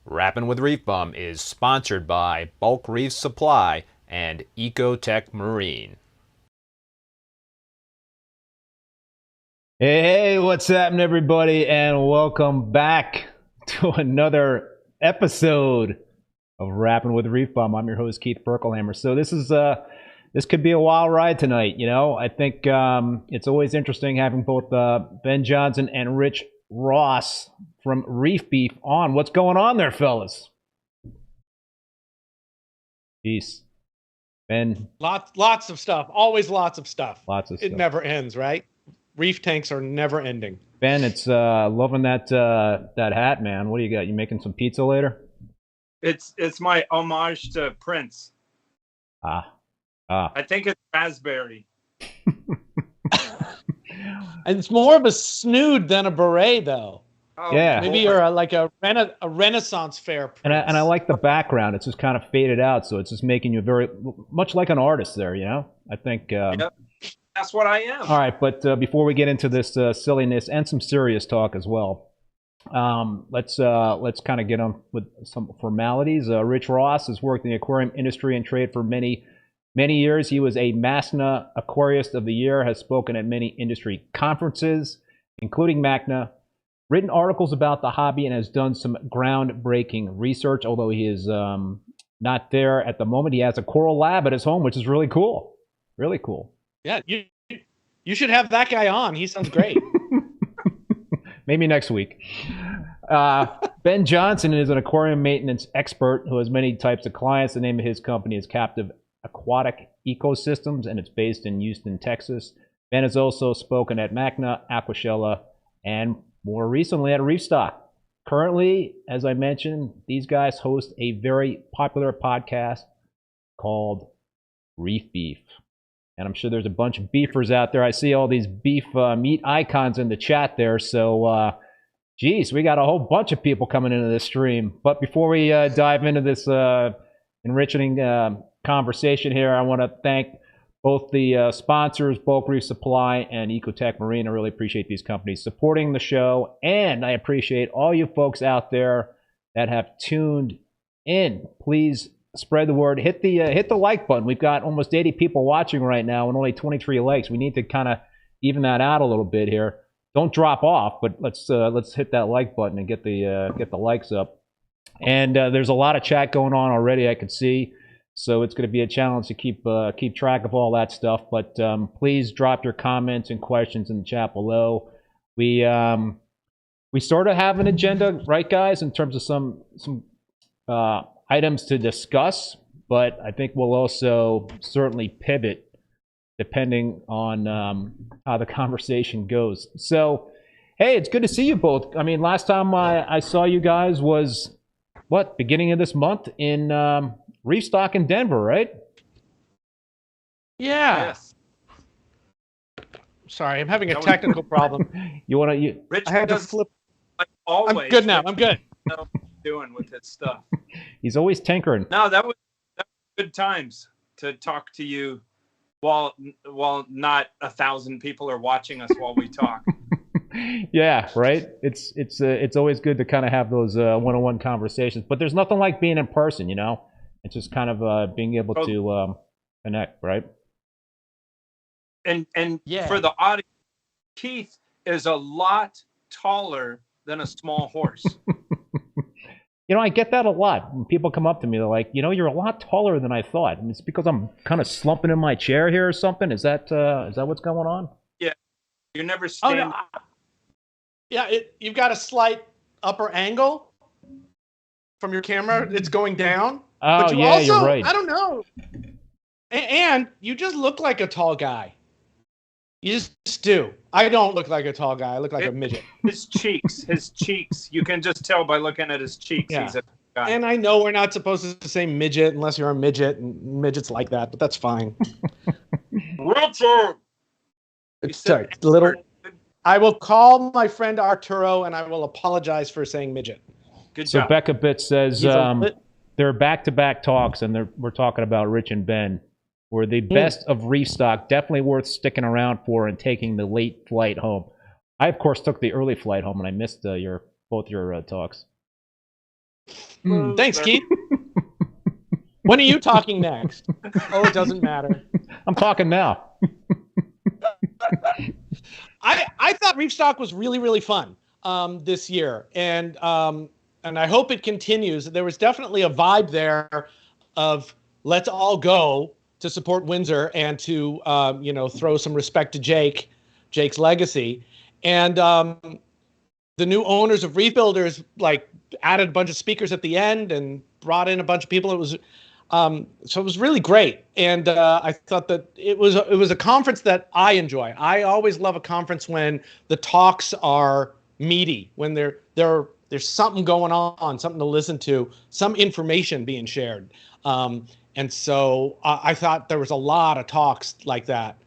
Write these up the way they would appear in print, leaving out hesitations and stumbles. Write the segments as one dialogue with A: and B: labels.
A: Rappin' with ReefBum is sponsored by Bulk Reef Supply and Ecotech Marine.
B: Hey, what's happening, everybody, and welcome back to another episode of Rappin' with ReefBum. I'm your host, Keith Berkelhamer. So this could be a wild ride tonight. You know, I think it's always interesting having both Ben Johnson and Rich Ross from Reef Beef on. What's going on there, fellas? Peace. Ben.
C: Lots of stuff. Always lots of stuff.
B: Lots of stuff.
C: It never ends, right? Reef tanks are never ending.
B: Ben, it's loving that hat, man. What do you got? You making some pizza later?
D: It's my homage to Prince. I think it's raspberry.
C: And it's more of a snood than a beret, though.
D: Oh,
B: yeah.
C: Maybe you're like a Renaissance fair Prince.
B: And I like the background. It's just kind of faded out, so it's just making you very much like an artist there. You know, I think.
D: Yep. That's what I am.
B: All right, but before we get into this silliness and some serious talk as well, let's kind of get on with some formalities. Rich Ross has worked in the aquarium industry and trade for many years. He was a MASNA Aquarist of the Year, has spoken at many industry conferences, including MACNA, written articles about the hobby, and has done some groundbreaking research. Although he is not there at the moment, he has a coral lab at his home, which is really cool. Really cool.
C: Yeah, you should have that guy on. He sounds great.
B: Maybe next week. Ben Johnson is an aquarium maintenance expert who has many types of clients. The name of his company is Captive Aquatic Ecosystems, and it's based in Houston, Texas. Ben has also spoken at MACNA, Aquashella, and more recently at Reefstock. Currently, as I mentioned, these guys host a very popular podcast called Reef Beef. And I'm sure there's a bunch of beefers out there. I see all these beef meat icons in the chat there. So, geez, we got a whole bunch of people coming into this stream. But before we dive into this enriching conversation here, I want to thank both the sponsors, Bulk Reef Supply and Ecotech Marine. I really appreciate these companies supporting the show. And I appreciate all you folks out there that have tuned in. Please spread the word. Hit the like button. We've got almost 80 people watching right now and only 23 likes. We need to kind of even that out a little bit here. Don't drop off, but let's hit that like button and get the likes up. And there's a lot of chat going on already, I can see. So it's going to be a challenge to keep track of all that stuff. But please drop your comments and questions in the chat below. We sort of have an agenda, right, guys, in terms of some items to discuss, but I think we'll also certainly pivot depending on how the conversation goes. So, hey, it's good to see you both. I mean, last time I saw you guys was, beginning of this month in Reefstock in Denver, right?
C: Yeah.
D: Yes.
C: Sorry, I'm having a technical problem.
D: Rich
C: I had to
D: does,
C: flip.
D: like always.
C: I'm good now. I'm good.
D: Know what he's doing with his stuff.
B: He's always tinkering.
D: No, that was good times to talk to you while not 1,000 people are watching us while we talk.
B: Yeah, right. It's always good to kind of have those one-on-one conversations, but there's nothing like being in person, you know. It's just kind of being able to connect, right?
D: And
C: Yeah.
D: For the audience, Keith is a lot taller than a small horse.
B: You know, I get that a lot. When people come up to me, they're like, you know, you're a lot taller than I thought. And it's because I'm kind of slumping in my chair here or something. Is that what's going on?
D: Yeah. You're never
C: Oh,
D: standing.
C: no. Yeah, you've got a slight upper angle from your camera. It's going down.
B: Oh,
C: But you
B: yeah,
C: also,
B: you're right.
C: I don't know. And you just look like a tall guy. You just do. I don't look like a tall guy. I look like a midget.
D: His cheeks. You can just tell by looking at his cheeks.
C: Yeah.
D: He's a guy.
C: And I know we're not supposed to say midget unless you're a midget, and midgets like that, but that's fine.
D: Richard!
C: Sorry, little. I will call my friend Arturo, and I will apologize for saying midget.
D: Good
B: So
D: job.
B: Becca Bit says
C: He's a
B: they're back-to-back talks, and we're talking about Rich and Ben. Were the best of Reefstock, definitely worth sticking around for and taking the late flight home. I, of course, took the early flight home, and I missed both your talks.
C: Thanks, Keith. When are you talking next? Oh, it doesn't matter.
B: I'm talking now.
C: I thought Reefstock was really, really fun this year, and I hope it continues. There was definitely a vibe there of let's all go to support Windsor and to throw some respect to Jake's legacy, and the new owners of Reef Builders added a bunch of speakers at the end and brought in a bunch of people. It was so it was really great, and I thought that it was a conference that I enjoy. I always love a conference when the talks are meaty, when there's something going on, something to listen to, some information being shared. And so I thought there was a lot of talks like that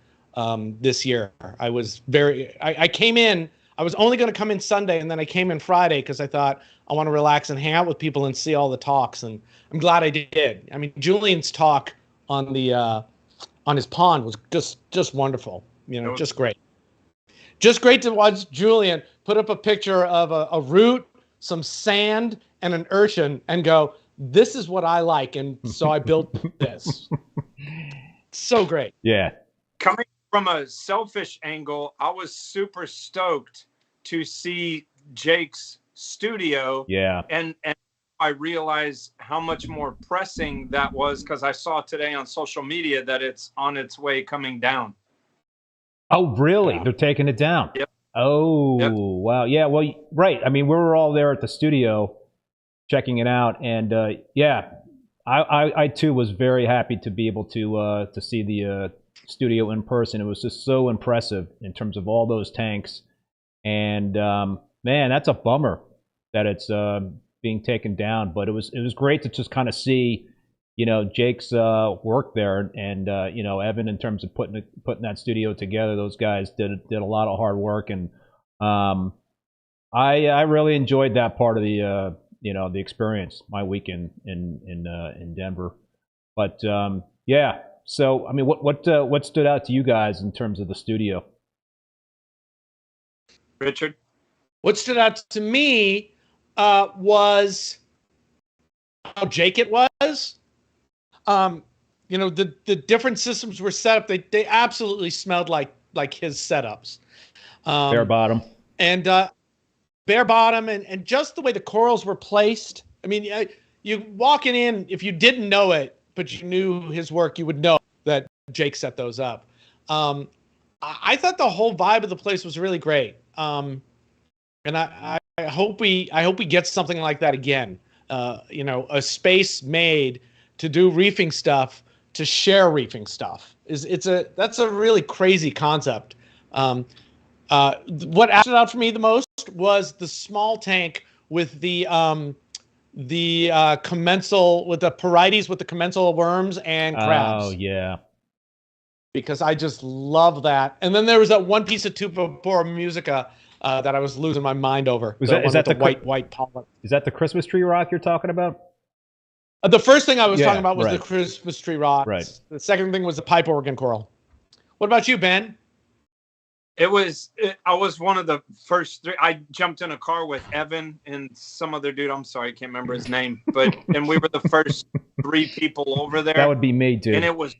C: this year. I came in. I was only going to come in Sunday, and then I came in Friday because I thought I want to relax and hang out with people and see all the talks. And I'm glad I did. I mean, Julian's talk on his pond was just wonderful. Just great. Just great to watch Julian put up a picture of a root, some sand, and an urchin, and go, "This is what I like," and so I built this. So great.
B: Yeah.
D: Coming from a selfish angle, I was super stoked to see Jake's studio.
B: Yeah.
D: And I realized how much more pressing that was because I saw today on social media that it's on its way coming down.
B: Oh, really?
C: Yeah.
B: They're taking it down?
D: Yep.
B: Oh,
D: Yep.
B: wow. Yeah, well, right. I mean, we were all there at the studio checking it out. And, yeah, I too was very happy to be able to see the studio in person. It was just so impressive in terms of all those tanks. And, man, that's a bummer that it's being taken down. But it was great to just kind of see, Jake's work there, and Evan, in terms of putting that studio together. Those guys did a lot of hard work, and I really enjoyed that part of the the experience, my weekend in Denver. But yeah, so I mean, what stood out to you guys in terms of the studio?
D: Richard?
C: What stood out to me was how Jake it was. The different systems were set up. They absolutely smelled like his setups.
B: Bare bottom.
C: And bare bottom, and just the way the corals were placed. I mean, you walking in, if you didn't know it, but you knew his work, you would know that Jake set those up. I thought the whole vibe of the place was really great. And I hope we get something like that again. A space made to do reefing stuff, to share reefing stuff. That's a really crazy concept. What stood out for me the most was the small tank with the commensal, with the parietes, with the commensal worms and crabs.
B: Oh yeah.
C: Because I just love that. And then there was that one piece of Tupopora musica that I was losing my mind over.
B: Is that the
C: white pollen?
B: Is that the Christmas tree rock you're talking about?
C: The first thing I was talking about was
B: right.
C: the Christmas tree rocks.
B: Right.
C: The second thing was the pipe organ coral. What about you, Ben?
D: I was one of the first three. I jumped in a car with Evan and some other dude. I'm sorry, I can't remember his name. And we were the first three people over there.
B: That would be me, dude.
D: And it was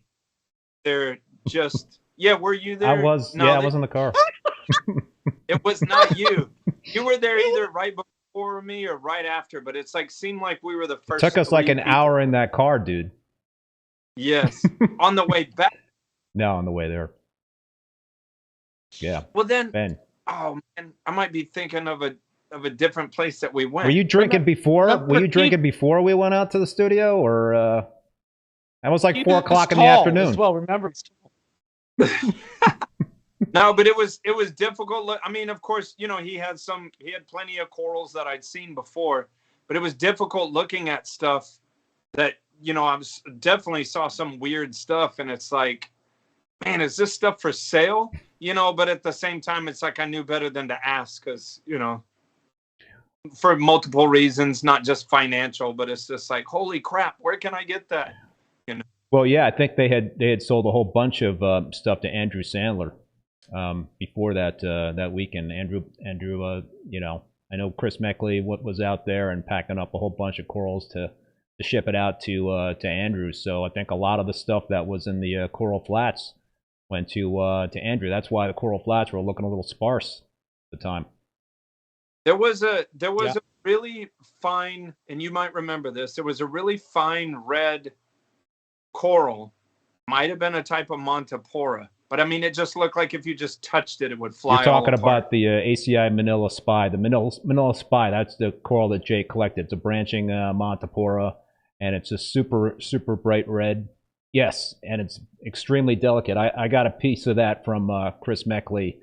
D: there just, yeah, were you there?
B: I was,
D: no,
B: I was in the car.
D: It was not you. You were there either right before me or right after, but it's seemed like we were the first.
B: It took us like an hour in that car, dude.
D: Yes. On the way back.
B: No, on the way there. Yeah.
D: Well then,
B: Ben.
D: Oh man, I might be thinking of a different place that we went.
B: Were you drinking before? Were you drinking before we went out to the studio, or that was like 4 o'clock in the afternoon?
C: Well, remember.
D: No, but it was difficult. I mean, of course, he had plenty of corals that I'd seen before, but it was difficult looking at stuff that I definitely saw some weird stuff, and it's like, man, is this stuff for sale? But at the same time, it's like I knew better than to ask because, for multiple reasons, not just financial, but it's just like, holy crap, where can I get that?
B: Well, yeah, I think they had sold a whole bunch of stuff to Andrew Sandler before that weekend. Andrew, I know Chris Meckley was out there and packing up a whole bunch of corals to ship it out to Andrews. So I think a lot of the stuff that was in the Coral Flats went to Andrew. That's why the Coral Flats were looking a little sparse at the time.
D: There was a really fine, and you might remember this. There was a really fine red coral, might have been a type of Montipora, but I mean, it just looked like if you just touched it, it would fly.
B: You're talking about the ACI Manila Spy. The Manila Spy, that's the coral that Jake collected. It's a branching Montipora, and it's a super bright red. Yes, and it's extremely delicate. I got a piece of that from Chris Meckley,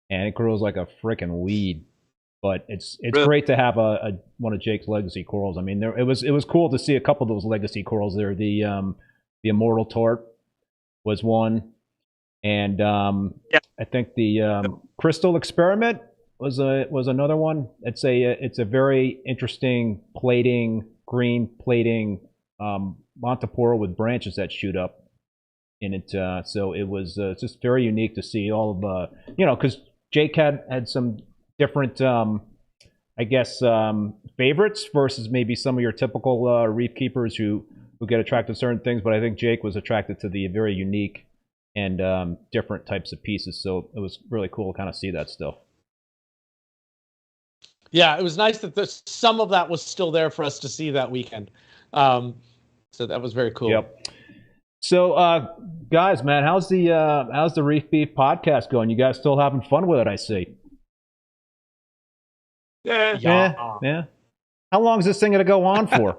B: and it grows like a freaking weed. But it's really great to have a one of Jake's legacy corals. I mean, it was cool to see a couple of those legacy corals there. The Immortal Tort was one, and I think the Crystal Experiment was another one. It's a very interesting green plating Montipora with branches that shoot up in it. So it was just very unique to see all of because Jake had some different I guess favorites versus maybe some of your typical reef keepers who get attracted to certain things, but I think Jake was attracted to the very unique and different types of pieces. So it was really cool to kind of see that stuff.
C: Yeah, it was nice that some of that was still there for us to see that weekend. So that was very cool.
B: Yep. So guys, man, how's the Reef Beef podcast going? You guys still having fun with it, I see. Yeah. How long is this thing going to go on for?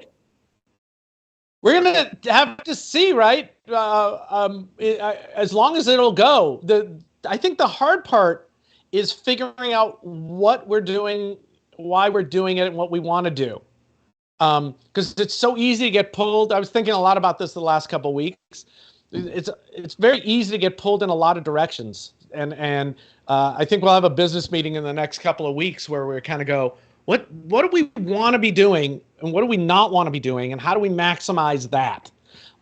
C: We're going to have to see, right? As long as it'll go. I think the hard part is figuring out what we're doing, why we're doing it, and what we want to do. Because it's so easy to get pulled. I was thinking a lot about this the last couple of weeks. It's very easy to get pulled in a lot of directions. And I think we'll have a business meeting in the next couple of weeks where we kind of go, what do we want to be doing and what do we not want to be doing and how do we maximize that?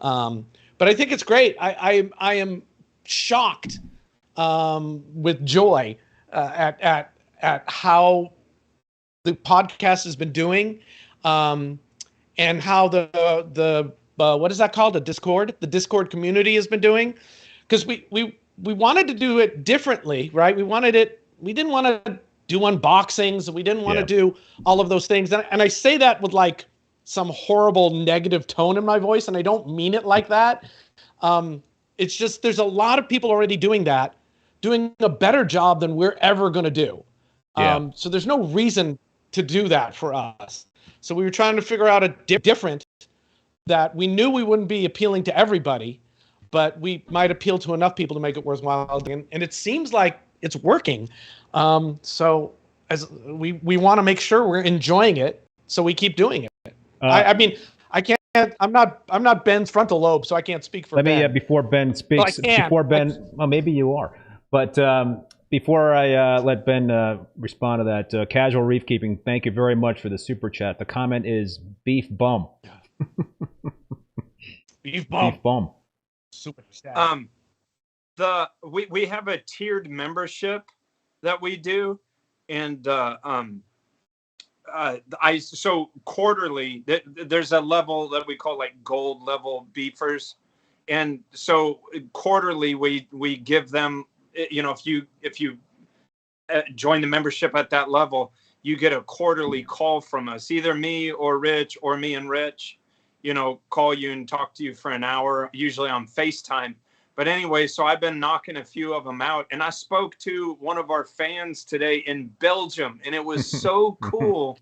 C: But I think it's great. I am shocked with joy at how the podcast has been doing and how the what is that called? The Discord community has been doing, because we wanted to do it differently, right? We didn't want to do unboxings, and we didn't want to do all of those things. And I say that with like some horrible negative tone in my voice, and I don't mean it like that. It's just there's a lot of people already doing that, doing a better job than we're ever going to do. So there's no reason to do that for us. So we were trying to figure out a different that we knew we wouldn't be appealing to everybody, but we might appeal to enough people to make it worthwhile. And it seems like it's working. So as we want to make sure we're enjoying it, so we keep doing it. I mean, I can't. I'm not Ben's frontal lobe, so I can't speak for Ben.
B: Before Ben speaks, well, maybe you are, but before I let Ben respond to that, Casual Reef Keeping, thank you very much for the super chat. The comment is beef bum.
C: Beef bum.
B: Beef bum.
C: Super chat.
D: We have a tiered membership that we do, and so quarterly there's a level that we call like gold level beefers, and so quarterly we give them, if you join the membership at that level, you get a quarterly call from us, either me or Rich or me and Rich, call you and talk to you for an hour, usually on FaceTime. But anyway, so I've been knocking a few of them out, and I spoke to one of our fans today in Belgium, and it was so cool.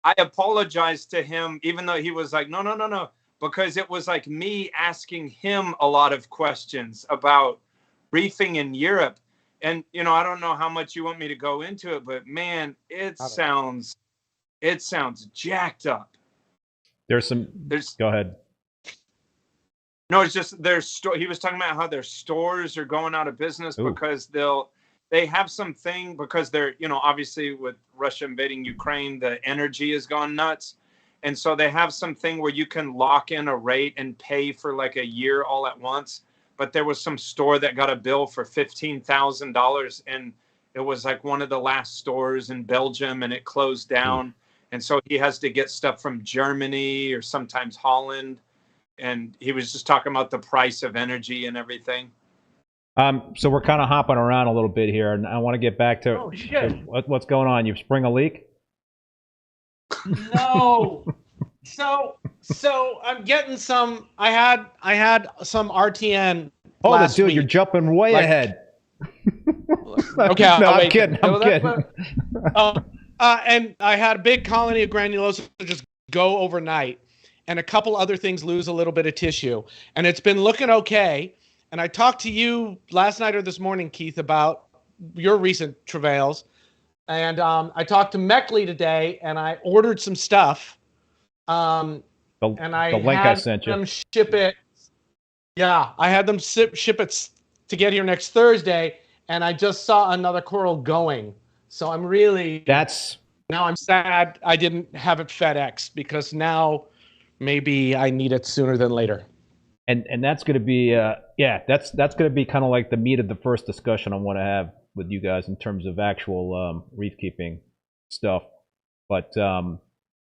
D: I apologized to him, even though he was like, no, because it was like me asking him a lot of questions about reefing in Europe. And, I don't know how much you want me to go into it, but man, it sounds jacked up.
B: Go ahead.
D: No, it's just he was talking about how their stores are going out of business because they have something, because they're, obviously with Russia invading Ukraine, the energy has gone nuts. And so they have something where you can lock in a rate and pay for like a year all at once. But there was some store that got a bill for $15,000, and it was like one of the last stores in Belgium and it closed down. And so he has to get stuff from Germany or sometimes Holland. And he was just talking about the price of energy and everything.
B: So we're kind of hopping around a little bit here, and I want to get back to, what's going on. You spring a leak?
C: No. So I'm getting some. I had some RTN.
B: Oh,
C: last
B: dude,
C: week.
B: you're jumping way ahead.
C: Okay,
B: no,
C: I'll
B: I'm
C: wait.
B: kidding. I'm kidding.
C: And I had a big colony of granulosa just go overnight, and a couple other things lose a little bit of tissue, and it's been looking okay. And I talked to you last night or this morning, Keith, about your recent travails. And I talked to Meckley today, and I ordered some stuff. And I
B: link I
C: had
B: sent you.
C: them ship it. Yeah, I had them ship it to get here next Thursday, and I just saw another coral going. So I'm really now I'm sad I didn't have it FedEx, because now maybe I need it sooner than later.
B: And that's going to be that's going to be kind of like the meat of the first discussion I want to have with you guys in terms of actual reef keeping stuff. But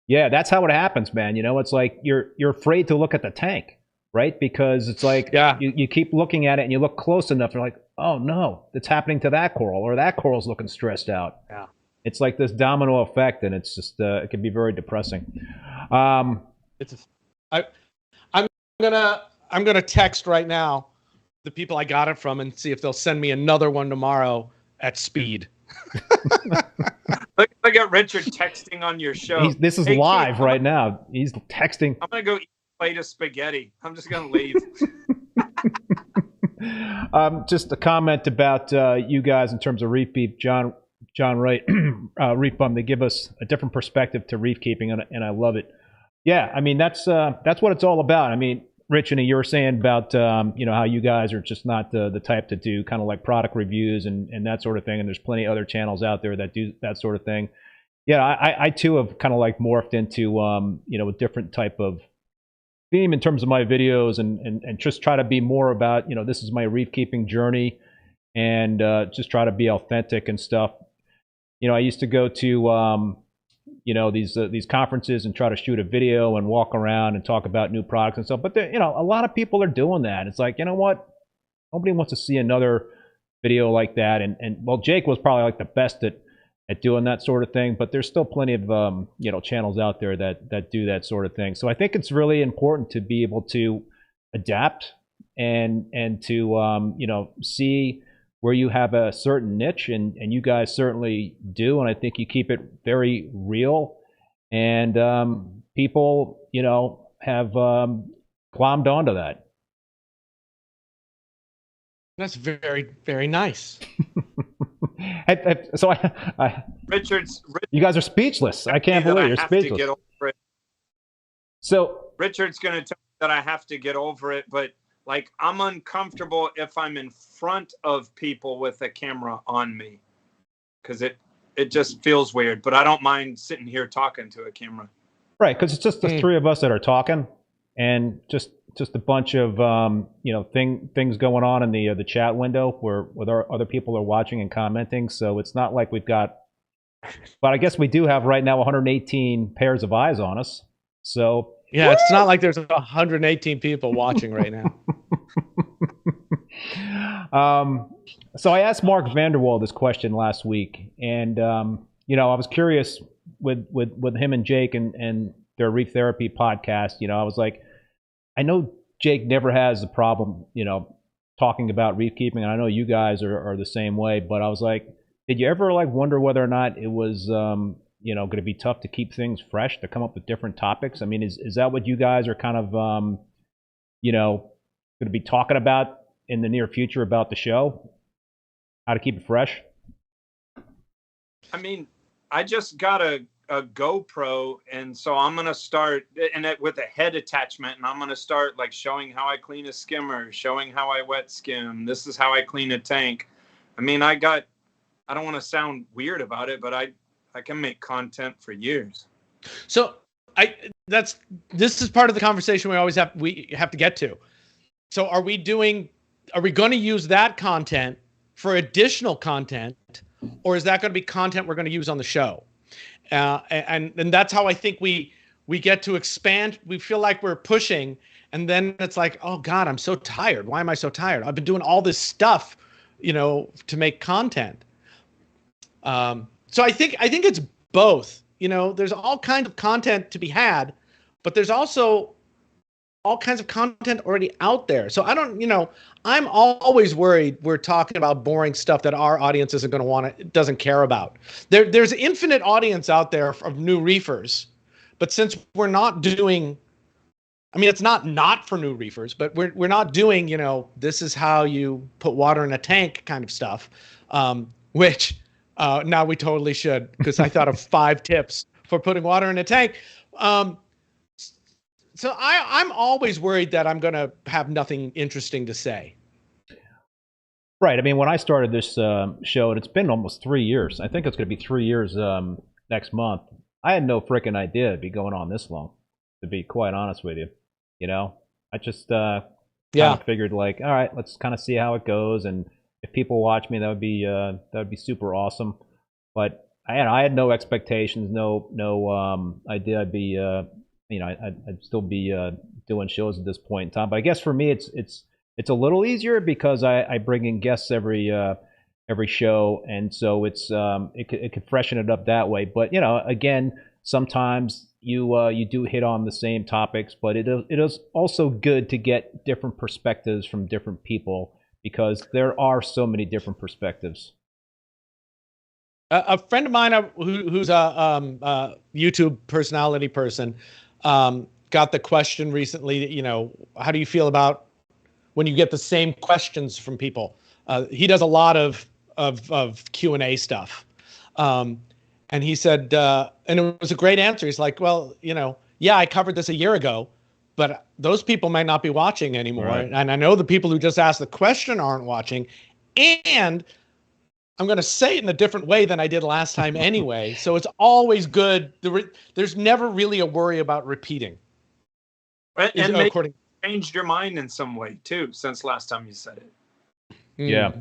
B: yeah, that's how it happens, man. You know, it's like you're afraid to look at the tank, right? Because it's like you keep looking at it and you look close enough, you're like, oh no, it's happening to that coral, or that coral's looking stressed out.
C: Yeah,
B: it's like this domino effect, and it's just it can be very depressing.
C: I'm gonna text right now the people I got it from and see if they'll send me another one tomorrow at speed.
D: Look at Richard texting on your show.
B: This is live Keith, right now. He's texting.
D: I'm gonna go eat a plate of spaghetti. I'm just gonna leave.
B: Just a comment about you guys in terms of Reef Beef. John Wright, ReefBum. They give us a different perspective to reef keeping, and I love it. Yeah, I mean that's what it's all about. I mean, Rich, and you were saying about you know, how you guys are just not the type to do kind of like product reviews and that sort of thing, and there's plenty of other channels out there that do that sort of thing. Yeah, I too have kind of like morphed into you know, a different type of theme in terms of my videos, and just try to be more about, you know, this is my reef keeping journey, and just try to be authentic and stuff. You know, I used to go to you know, these conferences and try to shoot a video and walk around and talk about new products and stuff. But you know, a lot of people are doing that. It's like, you know what? Nobody wants to see another video like that. And well, Jake was probably like the best at doing that sort of thing. But there's still plenty of you know, channels out there that do that sort of thing. So I think it's really important to be able to adapt and to you know, see where you have a certain niche, and you guys certainly do, and I think you keep it very real, and people, you know, have glommed onto that.
C: That's very, very nice.
B: So
D: Richard's
B: you guys are speechless. I can't believe you're speechless.
D: To get over it.
B: So
D: Richard's going to tell me that I have to get over it, but like, I'm uncomfortable if I'm in front of people with a camera on me, because it just feels weird. But I don't mind sitting here talking to a camera.
B: Right, because it's just the three of us that are talking, and just a bunch of you know, things going on in the chat window where our other people are watching and commenting. So it's not like we've got, but I guess we do have right now 118 pairs of eyes on us. So.
C: Yeah, woo! It's not like there's 118 people watching right now.
B: So I asked Mark Vanderwall this question last week, and you know, I was curious with him and Jake and their Reef Therapy podcast. You know, I was like, I know Jake never has a problem, you know, talking about reef keeping, and I know you guys are the same way. But I was like, did you ever like wonder whether or not it was you know, going to be tough to keep things fresh, to come up with different topics? I mean, is that what you guys are kind of, you know, going to be talking about in the near future about the show? How to keep it fresh?
D: I mean, I just got a GoPro, and so I'm going to start with a head attachment, and I'm going to start like showing how I clean a skimmer, showing how I wet skim. This is how I clean a tank. I mean, I don't want to sound weird about it, but I can make content for years.
C: So this is part of the conversation we have to get to. So are we going to use that content for additional content, or is that going to be content we're going to use on the show? And that's how I think we get to expand. We feel like we're pushing, and then it's like, oh God, I'm so tired. Why am I so tired? I've been doing all this stuff, to make content. So I think it's both. There's all kinds of content to be had, but there's also all kinds of content already out there. So I'm always worried we're talking about boring stuff that our audience isn't going to doesn't care about. There's infinite audience out there of new reefers, but since we're not doing, it's not for new reefers, but we're not doing, this is how you put water in a tank kind of stuff, which now we totally should, because I thought of 5 tips for putting water in a tank. So I'm always worried that I'm going to have nothing interesting to say.
B: Right. When I started this show, and it's been almost 3 years. I think it's going to be 3 years next month. I had no freaking idea it'd be going on this long, to be quite honest with you. I just kind of figured, like, all right, let's kind of see how it goes, and if people watch me, that would be super awesome. But I had no expectations, no idea I'd be I'd still be doing shows at this point in time. But I guess for me, it's a little easier because I bring in guests every show, and so it could freshen it up that way. But again, sometimes you do hit on the same topics, but it is also good to get different perspectives from different people, because there are so many different perspectives.
C: A friend of mine who's a YouTube personality person got the question recently, how do you feel about when you get the same questions from people? He does a lot of Q&A stuff. And he said, and it was a great answer. He's like, well, yeah, I covered this a year ago, but those people might not be watching anymore. Right. And I know the people who just asked the question aren't watching. And I'm going to say it in a different way than I did last time anyway. So it's always good. There's never really a worry about repeating.
D: And maybe changed your mind in some way too since last time you said it.
B: Yeah.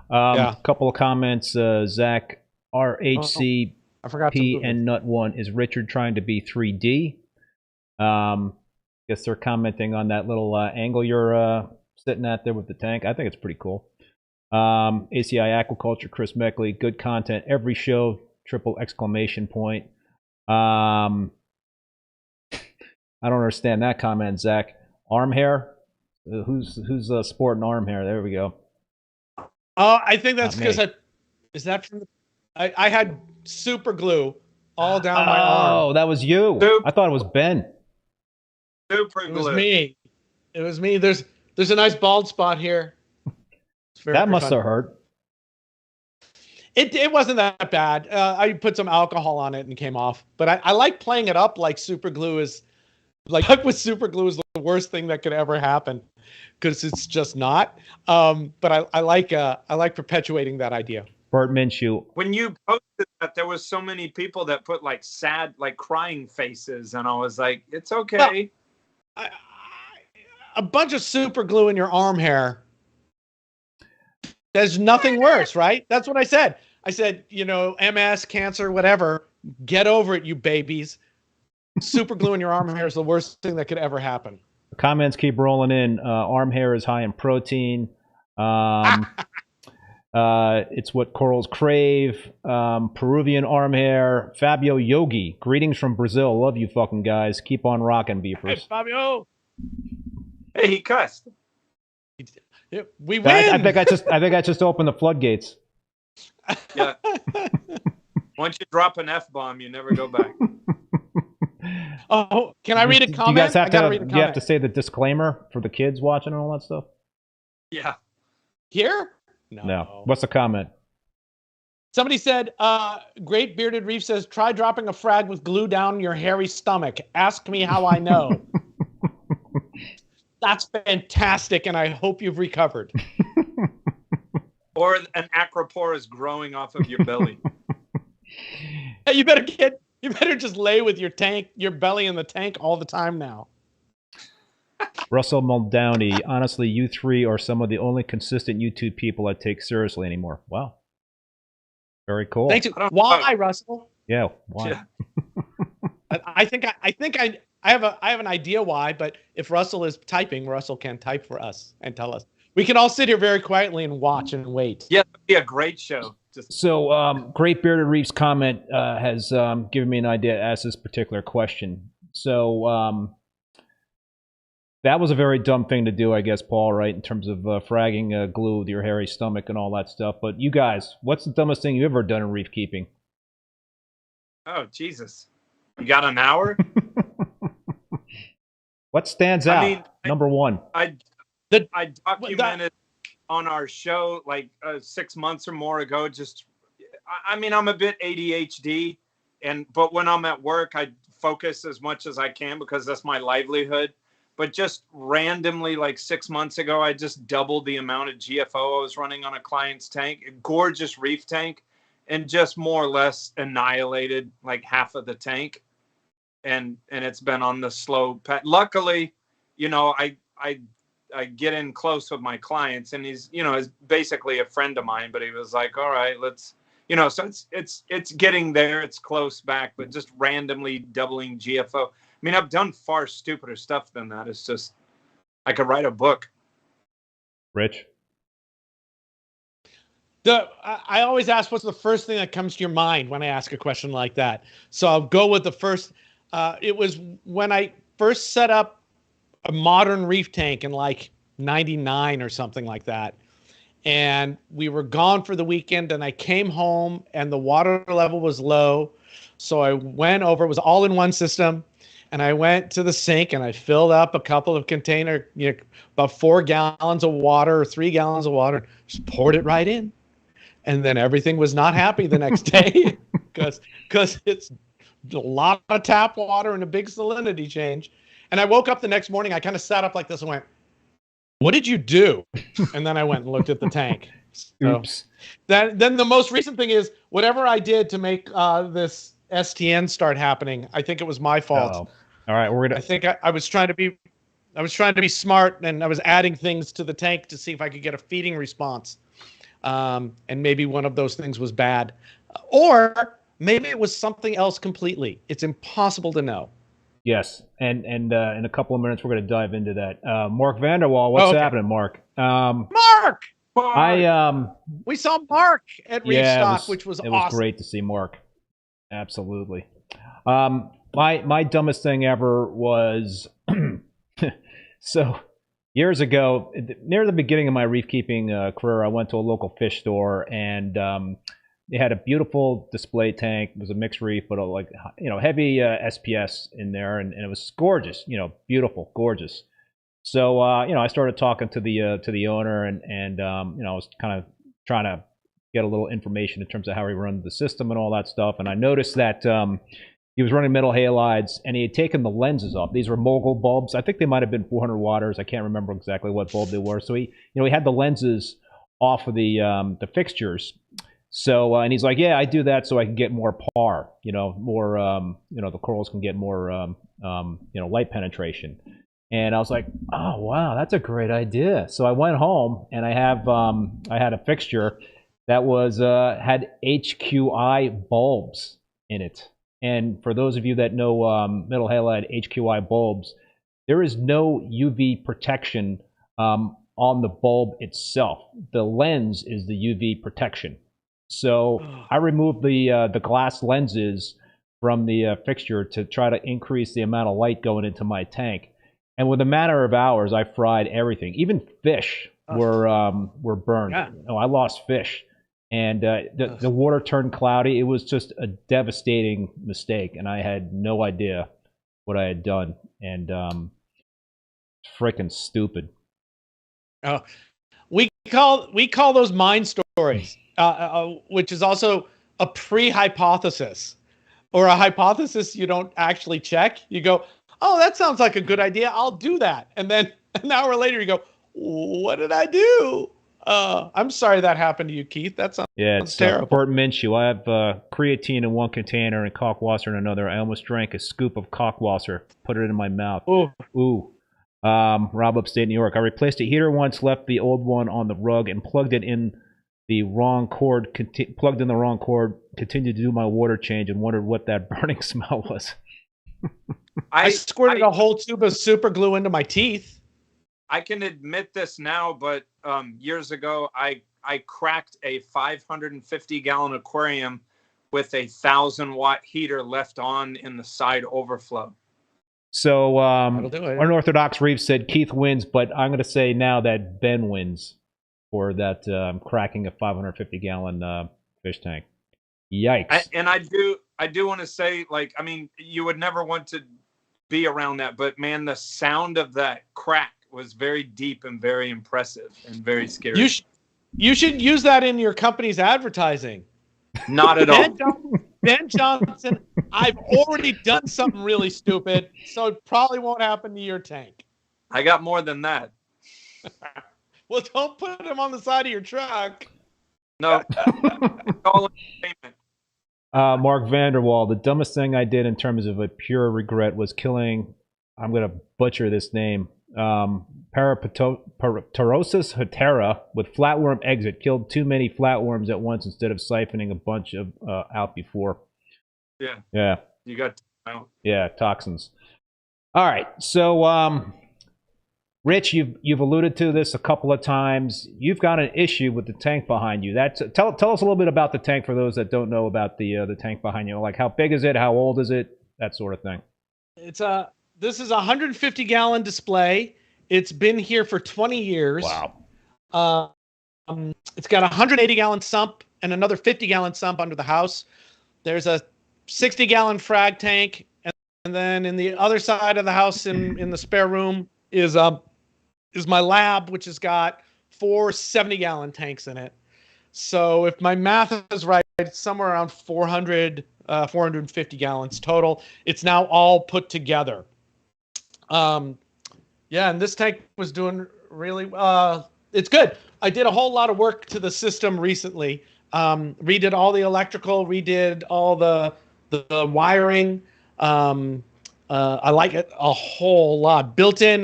B: A couple of comments. Zach RHC
C: I forgot
B: P and Nut 1, is Richard trying to be 3D? Guess they're commenting on that little angle you're sitting at there with the tank. I think it's pretty cool. ACI Aquaculture, Chris Meckley, good content every show, triple exclamation point. I don't understand that comment, Zach. Arm hair? Who's sporting arm hair? There we go.
C: Oh, I think that's because is that from I had super glue all down my arm.
B: Oh, that was you. I thought it was Ben.
D: Super glue.
C: It was me. It was me. There's a nice bald spot here.
B: That must have hurt.
C: It wasn't that bad. I put some alcohol on it and came off. But I like playing it up like super glue is with super glue is the worst thing that could ever happen, because it's just not. But I like perpetuating that idea.
B: Bert Minshew.
D: When you posted that, there was so many people that put like sad, like crying faces, and I was like, it's okay.
C: Well, a bunch of super glue in your arm hair. There's nothing worse, right? That's what I said. I said, MS, cancer, whatever. Get over it, you babies. Super glue in your arm hair is the worst thing that could ever happen.
B: The comments keep rolling in. Arm hair is high in protein. It's what corals crave. Peruvian arm hair. Fabio Yogi. Greetings from Brazil. Love you fucking guys. Keep on rocking, beefers.
C: Hey, Fabio.
D: Hey, he cussed.
C: We win.
B: I think I just opened the floodgates.
D: Yeah. Once you drop an F-bomb, you never go back.
C: Oh, can I read a comment?
B: You guys have you have to say the disclaimer for the kids watching and all that stuff?
D: Yeah.
C: Here?
B: No. What's the comment?
C: Somebody said, Great Bearded Reef says, try dropping a frag with glue down your hairy stomach. Ask me how I know. That's fantastic, and I hope you've recovered.
D: Or an acropore is growing off of your belly.
C: Hey, you better just lay with your belly in the tank all the time now.
B: Russell Muldowney, honestly, you three are some of the only consistent YouTube people I take seriously anymore. Wow. Very cool.
C: Thanks. Why, Russell?
B: Yeah. Why?
D: Yeah.
C: I think I have an idea why, but if Russell is typing, Russell can type for us and tell us. We can all sit here very quietly and watch and wait.
D: Yeah, it'd be a great show.
B: So, Great Bearded Reef's comment has given me an idea to ask this particular question. So, that was a very dumb thing to do, I guess, Paul, right, in terms of fragging glue with your hairy stomach and all that stuff. But you guys, what's the dumbest thing you've ever done in reef keeping?
D: Oh, Jesus. You got an hour?
B: What stands out? Number one.
D: I documented on our show like 6 months or more ago. I'm a bit ADHD, but when I'm at work, I focus as much as I can because that's my livelihood. But just randomly, like 6 months ago, I just doubled the amount of GFO I was running on a client's tank, a gorgeous reef tank, and just more or less annihilated like half of the tank. And it's been on the slow path. Luckily, I get in close with my clients, and he's basically a friend of mine, but he was like, all right, let's, so it's getting there. It's close back, but just randomly doubling GFO. I mean, I've done far stupider stuff than that. It's just, I could write a book.
B: Rich?
C: I always ask what's the first thing that comes to your mind when I ask a question like that. So I'll go with the first. It was when I first set up a modern reef tank in like 99 or something like that. And we were gone for the weekend, and I came home and the water level was low. So I went over, it was all in one system. And I went to the sink and I filled up a couple of container, about 4 gallons of water or 3 gallons of water, just poured it right in. And then everything was not happy the next day because it's a lot of tap water and a big salinity change. And I woke up the next morning, I kind of sat up like this and went, what did you do? And then I went and looked at the tank. So,
B: oops.
C: Then the most recent thing is whatever I did to make this STN start happening, I think it was my fault.
B: Uh-oh. All right, we're gonna.
C: I think I was trying to be smart, and I was adding things to the tank to see if I could get a feeding response. And maybe one of those things was bad, or maybe it was something else completely. It's impossible to know.
B: Yes, and in a couple of minutes we're going to dive into that. Mark Vanderwall, what's happening, Mark?
C: Mark! We saw Mark at Reefstock, which was awesome.
B: It was great to see Mark. Absolutely. My dumbest thing ever was so years ago, near the beginning of my reef keeping career, I went to a local fish store, and they had a beautiful display tank. It was a mixed reef, but heavy SPS in there, and it was gorgeous. Beautiful, gorgeous. So I started talking to the owner, and I was kind of trying to get a little information in terms of how he runs the system and all that stuff. And I noticed that he was running metal halides, and he had taken the lenses off. These were mogul bulbs. I think they might have been 400 watters. I can't remember exactly what bulb they were. So he had the lenses off of the fixtures. So and he's like, yeah, I do that so I can get more par. More the corals can get more light penetration. And I was like, oh wow, that's a great idea. So I went home, and I had a fixture that was had HQI bulbs in it. And for those of you that know metal halide HQI bulbs, there is no UV protection on the bulb itself. The lens is the UV protection. So I removed the glass lenses from the fixture to try to increase the amount of light going into my tank. And with a matter of hours, I fried everything. Even fish were burned. Yeah. I lost fish. And the water turned cloudy. It was just a devastating mistake, and I had no idea what I had done. And freaking stupid.
C: We call those mind stories, which is also a pre-hypothesis, or a hypothesis you don't actually check. You go, oh, that sounds like a good idea. I'll do that. And then an hour later, you go, what did I do? I'm sorry that happened to you, Keith. That sounds
B: it's
C: terrible.
B: Bert Minshew. I have creatine in one container and Kalkwasser in another. I almost drank a scoop of Kalkwasser, put it in my mouth. Ooh. Rob, upstate New York. I replaced a heater once, left the old one on the rug, and plugged it in the wrong cord, plugged in the wrong cord, continued to do my water change, and wondered what that burning smell was.
C: I squirted a whole tube of super glue into my teeth.
D: I can admit this now, but years ago, I cracked a 550-gallon aquarium with a 1,000-watt heater left on in the side overflow.
B: So
C: That'll
B: Unorthodox Reef said Keith wins, but I'm going to say now that Ben wins for that cracking a 550-gallon fish tank. Yikes!
D: I do want to say, like, I mean, you would never want to be around that, but man, the sound of that crack was very deep and very impressive and very scary.
C: You should use that in your company's advertising.
D: Not at all.
C: Ben Johnson, I've already done something really stupid, so it probably won't happen to your tank.
D: I got more than that.
C: Well, don't put him on the side of your truck.
D: No. All entertainment.
B: Mark Vanderwall, the dumbest thing I did in terms of a pure regret was killing, I'm going to butcher this name, Parapterosis hetera with flatworm exit. Killed too many flatworms at once instead of siphoning a bunch of out before.
D: Yeah.
B: Yeah.
D: You got out.
B: Yeah, toxins. All right. So, Rich, you've alluded to this a couple of times. You've got an issue with the tank behind you. Tell us a little bit about the tank for those that don't know about the tank behind you. Like, how big is it? How old is it? That sort of thing.
C: This is a 150-gallon display. It's been here for 20 years.
B: Wow.
C: It's got a 180-gallon sump and another 50-gallon sump under the house. There's a 60-gallon frag tank, and then in the other side of the house, in the spare room, is my lab, which has got 4 70-gallon tanks in it. So if my math is right, it's somewhere around 450 gallons total. It's now all put together. Yeah, and this tank was doing really it's good. I did a whole lot of work to the system recently. Redid all the electrical, redid all the wiring. I like it a whole lot. Built in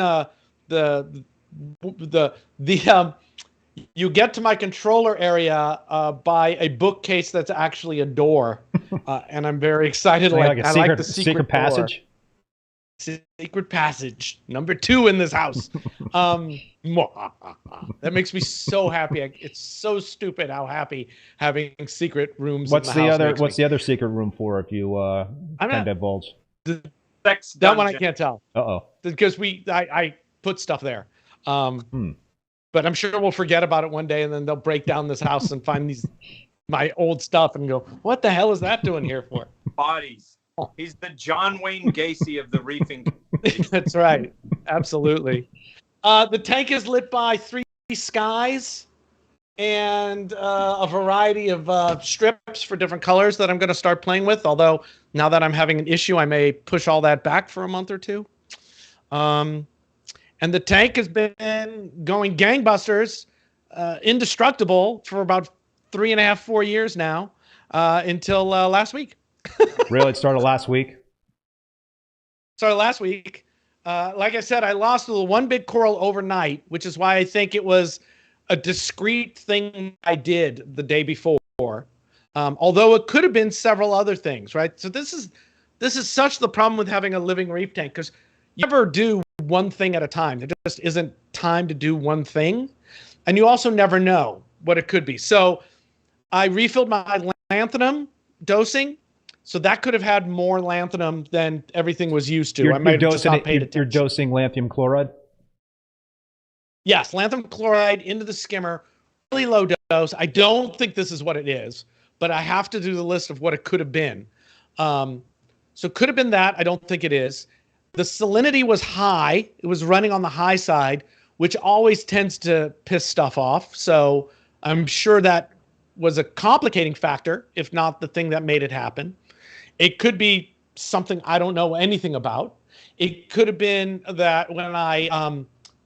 C: you get to my controller area by a bookcase that's actually a door, and I'm very excited.
B: Like a
C: I like the
B: secret passage.
C: Secret passage number 2 in this house. That makes me so happy. It's so stupid how happy having secret rooms.
B: What's the other secret room for? If you can divulge.
C: That one I can't tell. Because I put stuff there. But I'm sure we'll forget about it one day, and then they'll break down this house and find my old stuff and go, "What the hell is that doing here for?"
D: Bodies. He's the John Wayne Gacy of the reefing.
C: That's right. Absolutely. The tank is lit by 3 skies and a variety of strips for different colors that I'm going to start playing with. Although now that I'm having an issue, I may push all that back for a month or two. And the tank has been going gangbusters, indestructible for about 3.5, 4 years now, until last week.
B: Really? It started last week?
C: Started last week. Like I said, I lost the one big coral overnight, which is why I think it was a discrete thing I did the day before. Although it could have been several other things, right? So this is such the problem with having a living reef tank, because you never do one thing at a time. There just isn't time to do one thing. And you also never know what it could be. So I refilled my lanthanum dosing. So that could have had more lanthanum than everything was used to. I might have just not paid attention.
B: You're dosing lanthanum chloride?
C: Yes, lanthanum chloride into the skimmer, really low dose. I don't think this is what it is, but I have to do the list of what it could have been. So it could have been that. I don't think it is. The salinity was high. It was running on the high side, which always tends to piss stuff off. So I'm sure that was a complicating factor, if not the thing that made it happen. It could be something I don't know anything about. It could have been that when I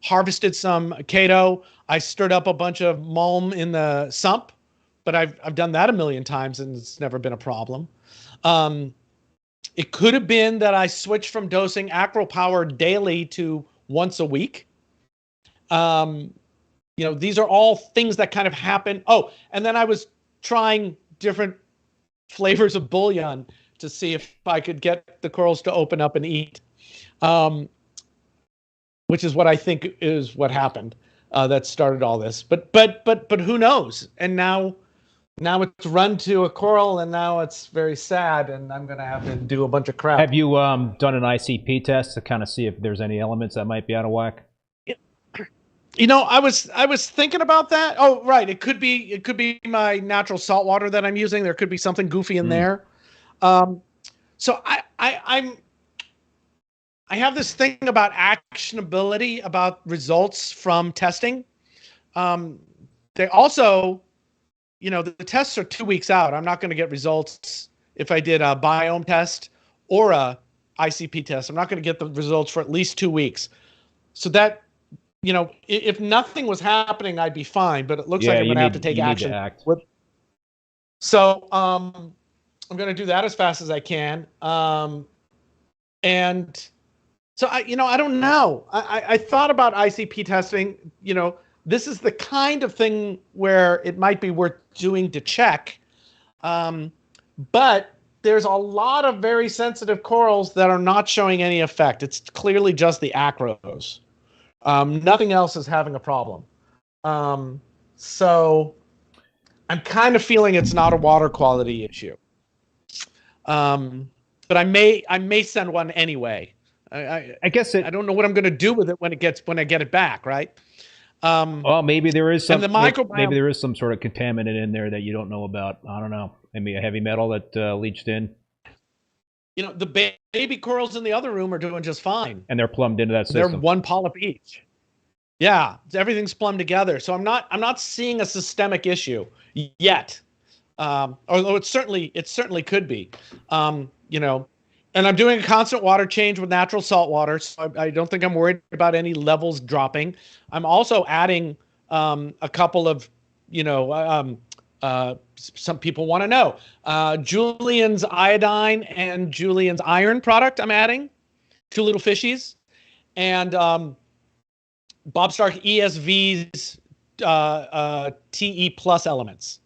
C: harvested some Kato, I stirred up a bunch of mulm in the sump, but I've done that a million times and it's never been a problem. It could have been that I switched from dosing Acro Power daily to once a week. these are all things that kind of happen. Oh, and then I was trying different flavors of bouillon to see if I could get the corals to open up and eat, which is what I think is what happened that started all this. But who knows? And now it's run to a coral, and now it's very sad, and I'm going to have to do a bunch of crap.
B: Have you done an ICP test to kind of see if there's any elements that might be out of whack?
C: I was thinking about that. Oh, right. It could be my natural salt water that I'm using. There could be something goofy in there. So I have this thing about actionability, about results from testing. They also, the tests are 2 weeks out. I'm not going to get results if I did a biome test or a ICP test. I'm not going to get the results for at least 2 weeks. So that, if nothing was happening, I'd be fine. But it looks like I'm going to have to take action. So I'm going to do that as fast as I can. And so I don't know. I thought about ICP testing. This is the kind of thing where it might be worth doing to check. But there's a lot of very sensitive corals that are not showing any effect. It's clearly just the acros. Nothing else is having a problem. So I'm kind of feeling it's not a water quality issue. But I may send one anyway. I guess I don't know what I'm going to do with it when I get it back, right?
B: Well, maybe there is some.
C: Maybe
B: there is some sort of contaminant in there that you don't know about. I don't know. Maybe a heavy metal that leached in.
C: The baby corals in the other room are doing just fine,
B: and they're plumbed into that system.
C: They're one polyp each. Yeah, everything's plumbed together. So I'm not seeing a systemic issue yet. Although it certainly could be. And I'm doing a constant water change with natural salt water, so I don't think I'm worried about any levels dropping. I'm also adding a couple of, some people want to know. Julian's iodine and Julian's iron product I'm adding, 2 little fishies, and Bob Stark ESV's TE plus elements.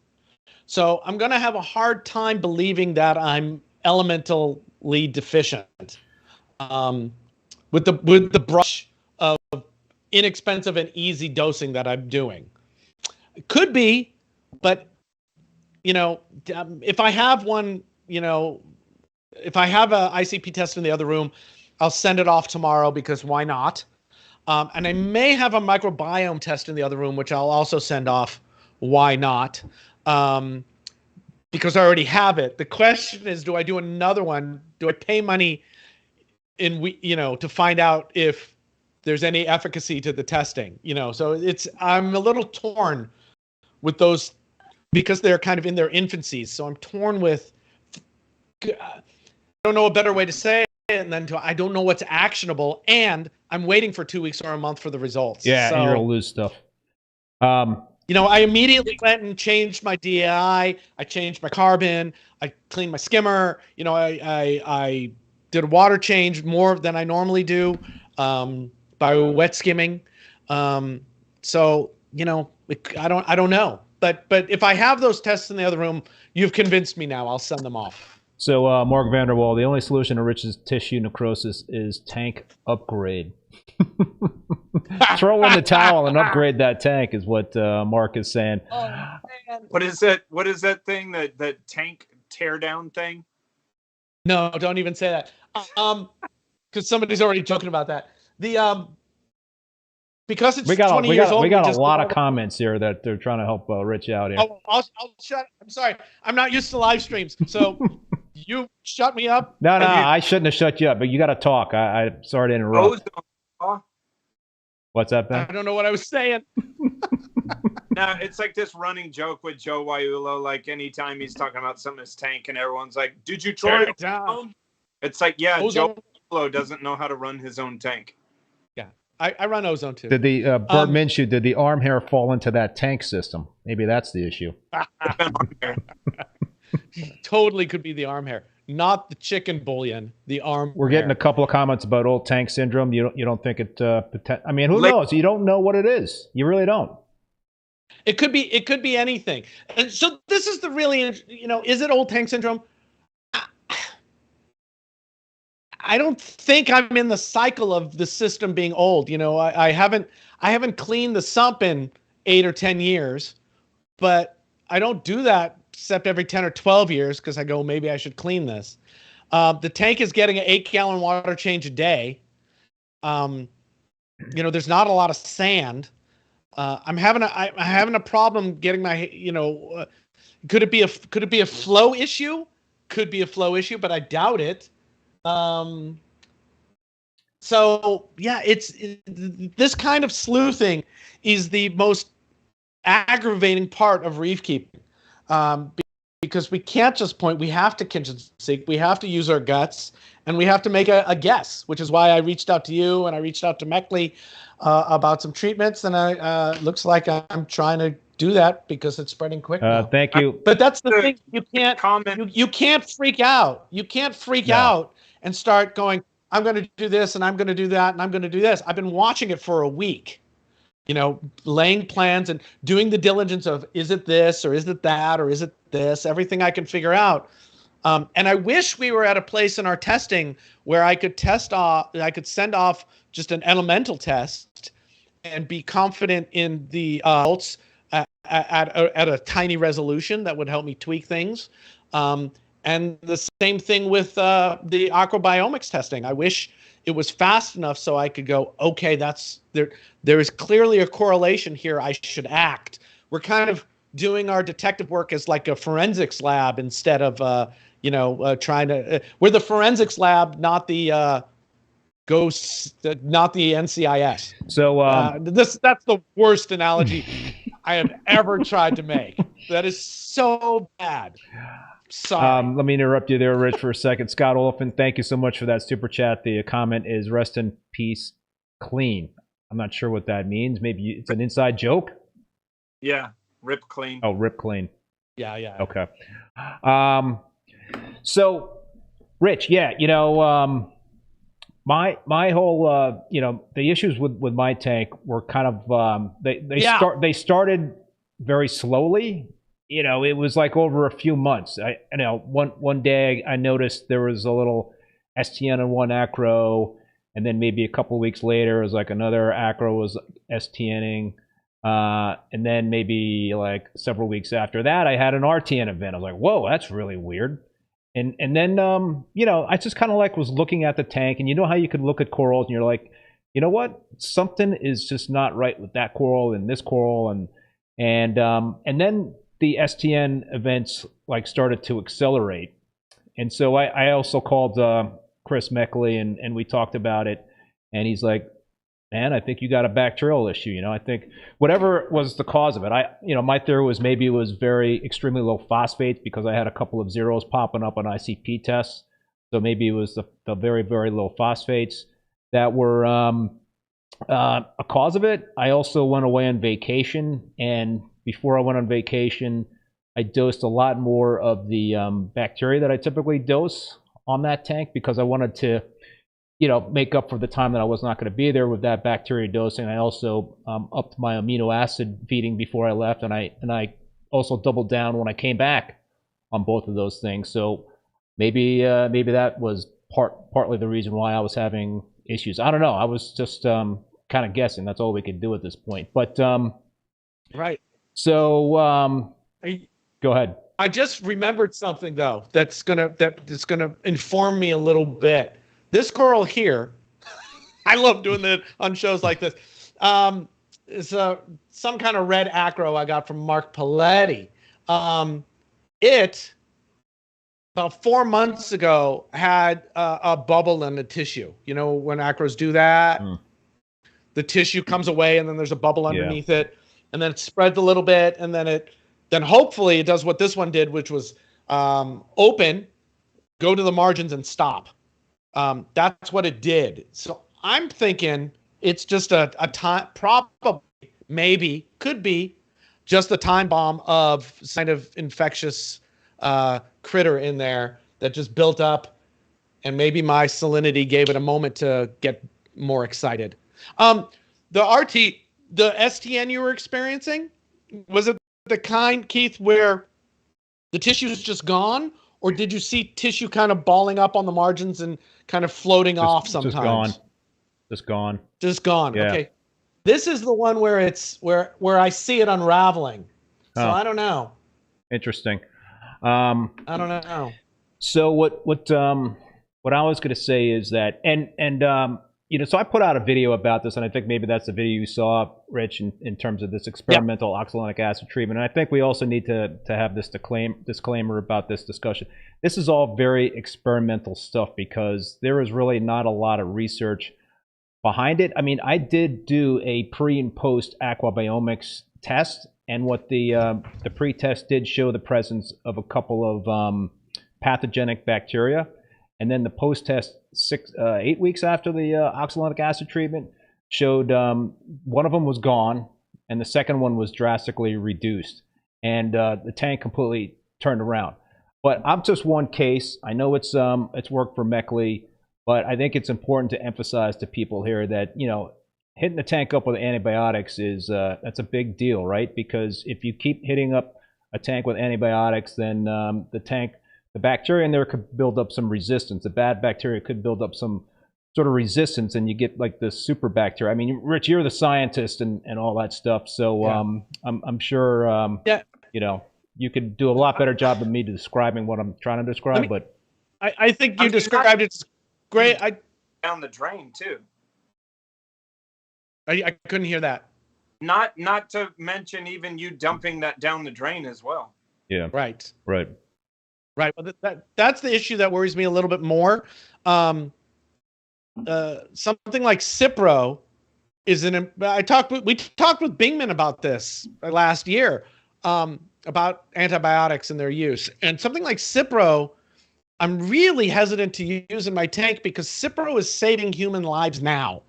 C: So I'm going to have a hard time believing that I'm elementally deficient with the brush of inexpensive and easy dosing that I'm doing. It could be, but if I have one, if I have a ICP test in the other room, I'll send it off tomorrow because why not? And I may have a microbiome test in the other room, which I'll also send off. Why not? Because I already have it. The question is, do I do another one? Do I pay money to find out if there's any efficacy to the testing? So I'm a little torn with those because they're kind of in their infancies. So I'm torn with, I don't know a better way to say it, and then I don't know what's actionable, and I'm waiting for 2 weeks or a month for the results.
B: Yeah, and you're gonna lose stuff.
C: I immediately went and changed my DAI. I changed my carbon. I cleaned my skimmer. I did a water change more than I normally do by wet skimming. So I don't know. But if I have those tests in the other room, you've convinced me now. I'll send them off.
B: So Mark Vanderwall, the only solution to Rich's tissue necrosis is tank upgrade. Throw in the towel and upgrade that tank is what Mark is saying.
C: Oh, man.
D: What is that thing, that tank teardown thing?
C: No, don't even say that. Because somebody's already joking about that. Because it's 20 years old.
B: We got a lot of comments here that they're trying to help Rich out here.
C: Oh, I'll shut. I'm sorry. I'm not used to live streams, so you shut me up.
B: No, I shouldn't have shut you up, but you got to talk. I'm sorry to interrupt. What's that, Ben?
C: I don't know what I was saying.
D: No, it's like this running joke with Joe Waiulo. Like anytime he's talking about something in his tank, and everyone's like, "Did you try it down?" It's like, yeah, Joe Waiulo doesn't know how to run his own tank.
C: Yeah, I run ozone too.
B: Did the Bert Minshew? Did the arm hair fall into that tank system? Maybe that's the issue.
C: Totally could be the arm hair, not the chicken bouillon. The arm.
B: We're getting a couple of comments about old tank syndrome. You don't think it? I mean, who knows? You don't know what it is. You really don't.
C: It could be anything. And so this is the really, is it old tank syndrome? I don't think I'm in the cycle of the system being old. I haven't cleaned the sump in 8 or 10 years, but I don't do that except every 10 or 12 years because I go, maybe I should clean this. The tank is getting an 8-gallon water change a day. There's not a lot of sand. I'm having a problem getting my, could it be a flow issue? Could be a flow issue, but I doubt it. So yeah, this kind of sleuthing is the most aggravating part of reef keeping, because we can't just point. We have to kitchen sink. We have to use our guts, and we have to make a guess. Which is why I reached out to you and I reached out to MACNA about some treatments, and looks like I'm trying to do that because it's spreading quick now.
B: Thank you.
C: But that's the thing. You can't comment. You can't freak out. You can't freak out and start going, I'm going to do this and I'm going to do that and I'm going to do this. I've been watching it for a week, laying plans and doing the diligence of, is it this or is it that or is it this? Everything I can figure out. And I wish we were at a place in our testing where I could send off just an elemental test and be confident in the results at a tiny resolution that would help me tweak things. And the same thing with the aquabiomics testing. I wish it was fast enough so I could go, okay, there is clearly a correlation here. I should act. We're kind of doing our detective work as like a forensics lab instead of, trying to. We're the forensics lab, not the ghosts, not the NCIS. So that's the worst analogy I have ever tried to make. That is so bad. Sorry.
B: Let me interrupt you there, Rich, for a second. Scott Olafin, thank you so much for that super chat. The comment is rest in peace, clean. I'm not sure what that means. Maybe it's an inside joke?
D: Yeah, rip clean.
B: Oh, rip clean.
C: Yeah.
B: Okay. So, Rich, my whole, the issues with my tank were kind of, they started very slowly. It was like over a few months. One day I noticed there was a little STN in one acro, and then maybe a couple of weeks later, it was like another acro was STNing, and then maybe like several weeks after that, I had an RTN event. I was like, whoa, that's really weird. And then I just kind of like was looking at the tank, and how you could look at corals, and you're like, you know what, something is just not right with that coral and this coral, and then the STN events like started to accelerate. And so I also called Chris Meckley and we talked about it. And he's like, man, I think you got a bacterial issue. I think whatever was the cause of it, my theory was maybe it was extremely low phosphates because I had a couple of zeros popping up on ICP tests. So maybe it was the very, very low phosphates that were a cause of it. I also went away on vacation, and before I went on vacation, I dosed a lot more of the bacteria that I typically dose on that tank because I wanted to, make up for the time that I was not going to be there with that bacteria dosing. I also upped my amino acid feeding before I left, and I also doubled down when I came back on both of those things. So maybe that was partly the reason why I was having issues. I don't know. I was just kind of guessing. That's all we could do at this point. But
C: right.
B: So go ahead.
C: I just remembered something though that's gonna inform me a little bit. This coral here, I love doing that on shows like this. Is some kind of red acro I got from Mark Paletti. It about 4 months ago had a bubble in the tissue. When acros do that, the tissue comes away and then there's a bubble underneath it. And then it spreads a little bit, and then hopefully it does what this one did, which was open, go to the margins, and stop. That's what it did. So I'm thinking it's just a time, probably, maybe, could be just the time bomb of kind of infectious critter in there that just built up, and maybe my salinity gave it a moment to get more excited. The STN you were experiencing, Was it the kind, Keith, where the tissue is just gone, or did you see tissue kind of balling up on the margins and kind of floating off sometimes?
B: Just gone. Just gone.
C: Just gone.
B: Yeah.
C: Okay. This is the one where it's where I see it unraveling. So I don't know.
B: Interesting.
C: I don't know.
B: So what I was going to say is that, so I put out a video about this, and I think maybe that's the video you saw, Rich, in terms of this experimental oxalic acid treatment. And I think we also need to have this disclaimer about this discussion. This is all very experimental stuff because there is really not a lot of research behind it. I mean, I did do a pre and post aquabiomics test, and what the pre-test did show the presence of a couple of pathogenic bacteria, and then the post-test 8 weeks after the oxalic acid treatment showed one of them was gone, and the second one was drastically reduced, and the tank completely turned around. But I'm just one case. I know it's worked for Meckley, but I think it's important to emphasize to people here that, hitting the tank up with antibiotics is that's a big deal, right? Because if you keep hitting up a tank with antibiotics, then the bacteria in there could build up some resistance. The bad bacteria could build up some sort of resistance, and you get like this super bacteria. I mean, Rich, you're the scientist and all that stuff, so I'm sure you could do a lot better job than me describing what I'm trying to describe. But
C: I think you described it great.
D: Down the drain too.
C: I couldn't hear that.
D: Not to mention even you dumping that down the drain as well.
B: Yeah.
C: Right.
B: Right.
C: Right. Well, that's the issue that worries me a little bit more. Something like Cipro is we talked with Bingman about this last year, about antibiotics and their use. And something like Cipro, I'm really hesitant to use in my tank because Cipro is saving human lives now.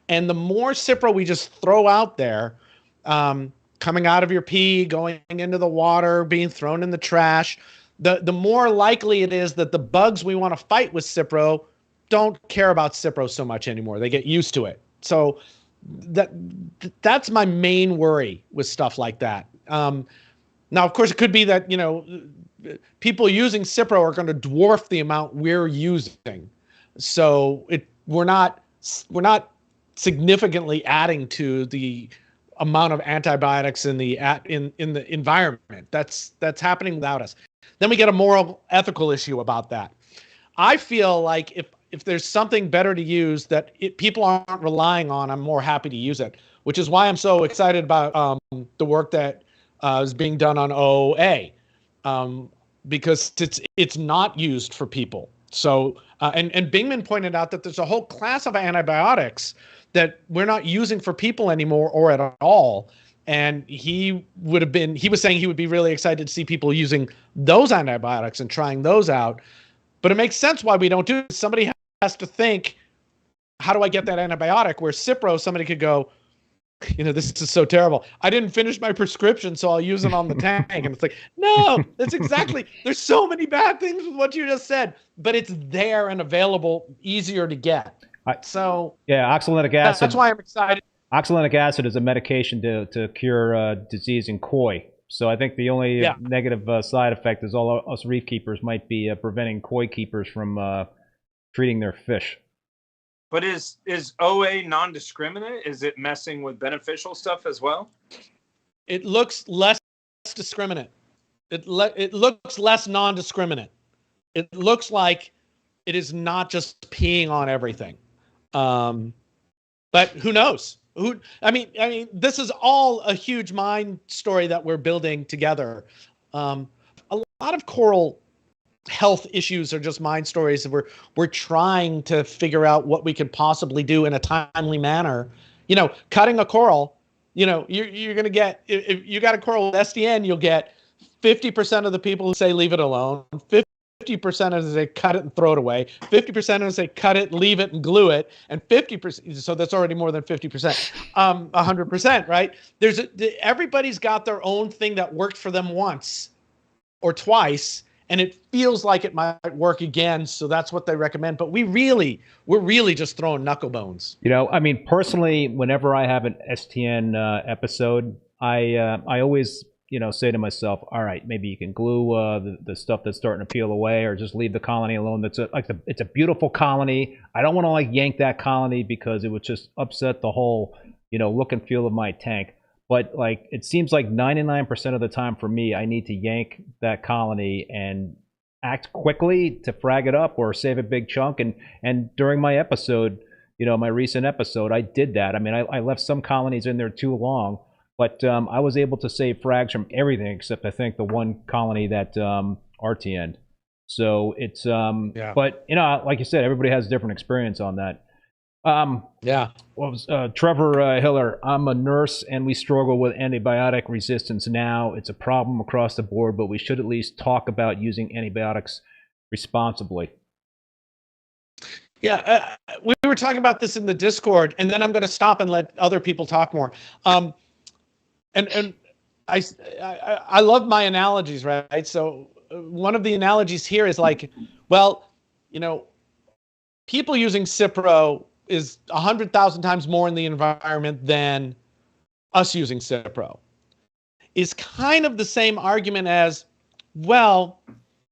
C: And the more Cipro we just throw out there, coming out of your pee, going into the water, being thrown in the trash, the more likely it is that the bugs we want to fight with Cipro don't care about Cipro so much anymore. They get used to it. So that's my main worry with stuff like that. Now, of course, it could be that, people using Cipro are going to dwarf the amount we're using. So we're not significantly adding to the amount of antibiotics in the environment. That's happening without us. Then we get a moral, ethical issue about that. I feel like if there's something better to use that people aren't relying on, I'm more happy to use it, which is why I'm so excited about the work that is being done on OA, because it's not used for people. So and Bingman pointed out that there's a whole class of antibiotics that we're not using for people anymore or at all. And he was saying he would be really excited to see people using those antibiotics and trying those out. But it makes sense why we don't do it. Somebody has to think, how do I get that antibiotic? Where Cipro, somebody could go, this is so terrible. I didn't finish my prescription, so I'll use it on the tank. And it's like, no, that's exactly, there's so many bad things with what you just said, but it's there and available, easier to get.
B: Oxalic acid.
C: That's why I'm excited.
B: Oxalic acid is a medication to cure disease in koi. So I think the only negative side effect is all us reef keepers might be preventing koi keepers from treating their fish.
D: But is OA non-discriminate? Is it messing with beneficial stuff as well?
C: It looks less discriminate. It looks less non-discriminate. It looks like it is not just peeing on everything. But who knows? I mean, this is all a huge mind story that we're building together. A lot of coral health issues are just mind stories, and we're trying to figure out what we could possibly do in a timely manner. Cutting a coral, you're going to get, if you got a coral with SDN, you'll get 50% of the people who say leave it alone, 50% of them say cut it and throw it away, 50% of them say cut it, leave it and glue it, and 50%, so that's already more than 50%, 100%, right? Everybody's got their own thing that worked for them once or twice, and it feels like it might work again, so that's what they recommend. But we're really just throwing knuckle bones.
B: Personally, whenever I have an STN episode, I always say to myself, all right, maybe you can glue the stuff that's starting to peel away, or just leave the colony alone. It's a beautiful colony. I don't want to like yank that colony because it would just upset the whole look and feel of my tank. But like it seems like 99% of the time for me, I need to yank that colony and act quickly to frag it up or save a big chunk. And during my episode, my recent episode, I did that. I mean, I left some colonies in there too long, but I was able to save frags from everything except I think the one colony that RTN'd. So it's
C: yeah.
B: But like you said, everybody has a different experience on that.
C: Yeah.
B: What was Trevor Hiller? I'm a nurse, and we struggle with antibiotic resistance now. It's a problem across the board, but we should at least talk about using antibiotics responsibly.
C: Yeah, we were talking about this in the Discord, and then I'm going to stop and let other people talk more. And I love my analogies, right? So one of the analogies here is like, well, people using Cipro is 100,000 times more in the environment than us using Cipro. Is kind of the same argument as, well,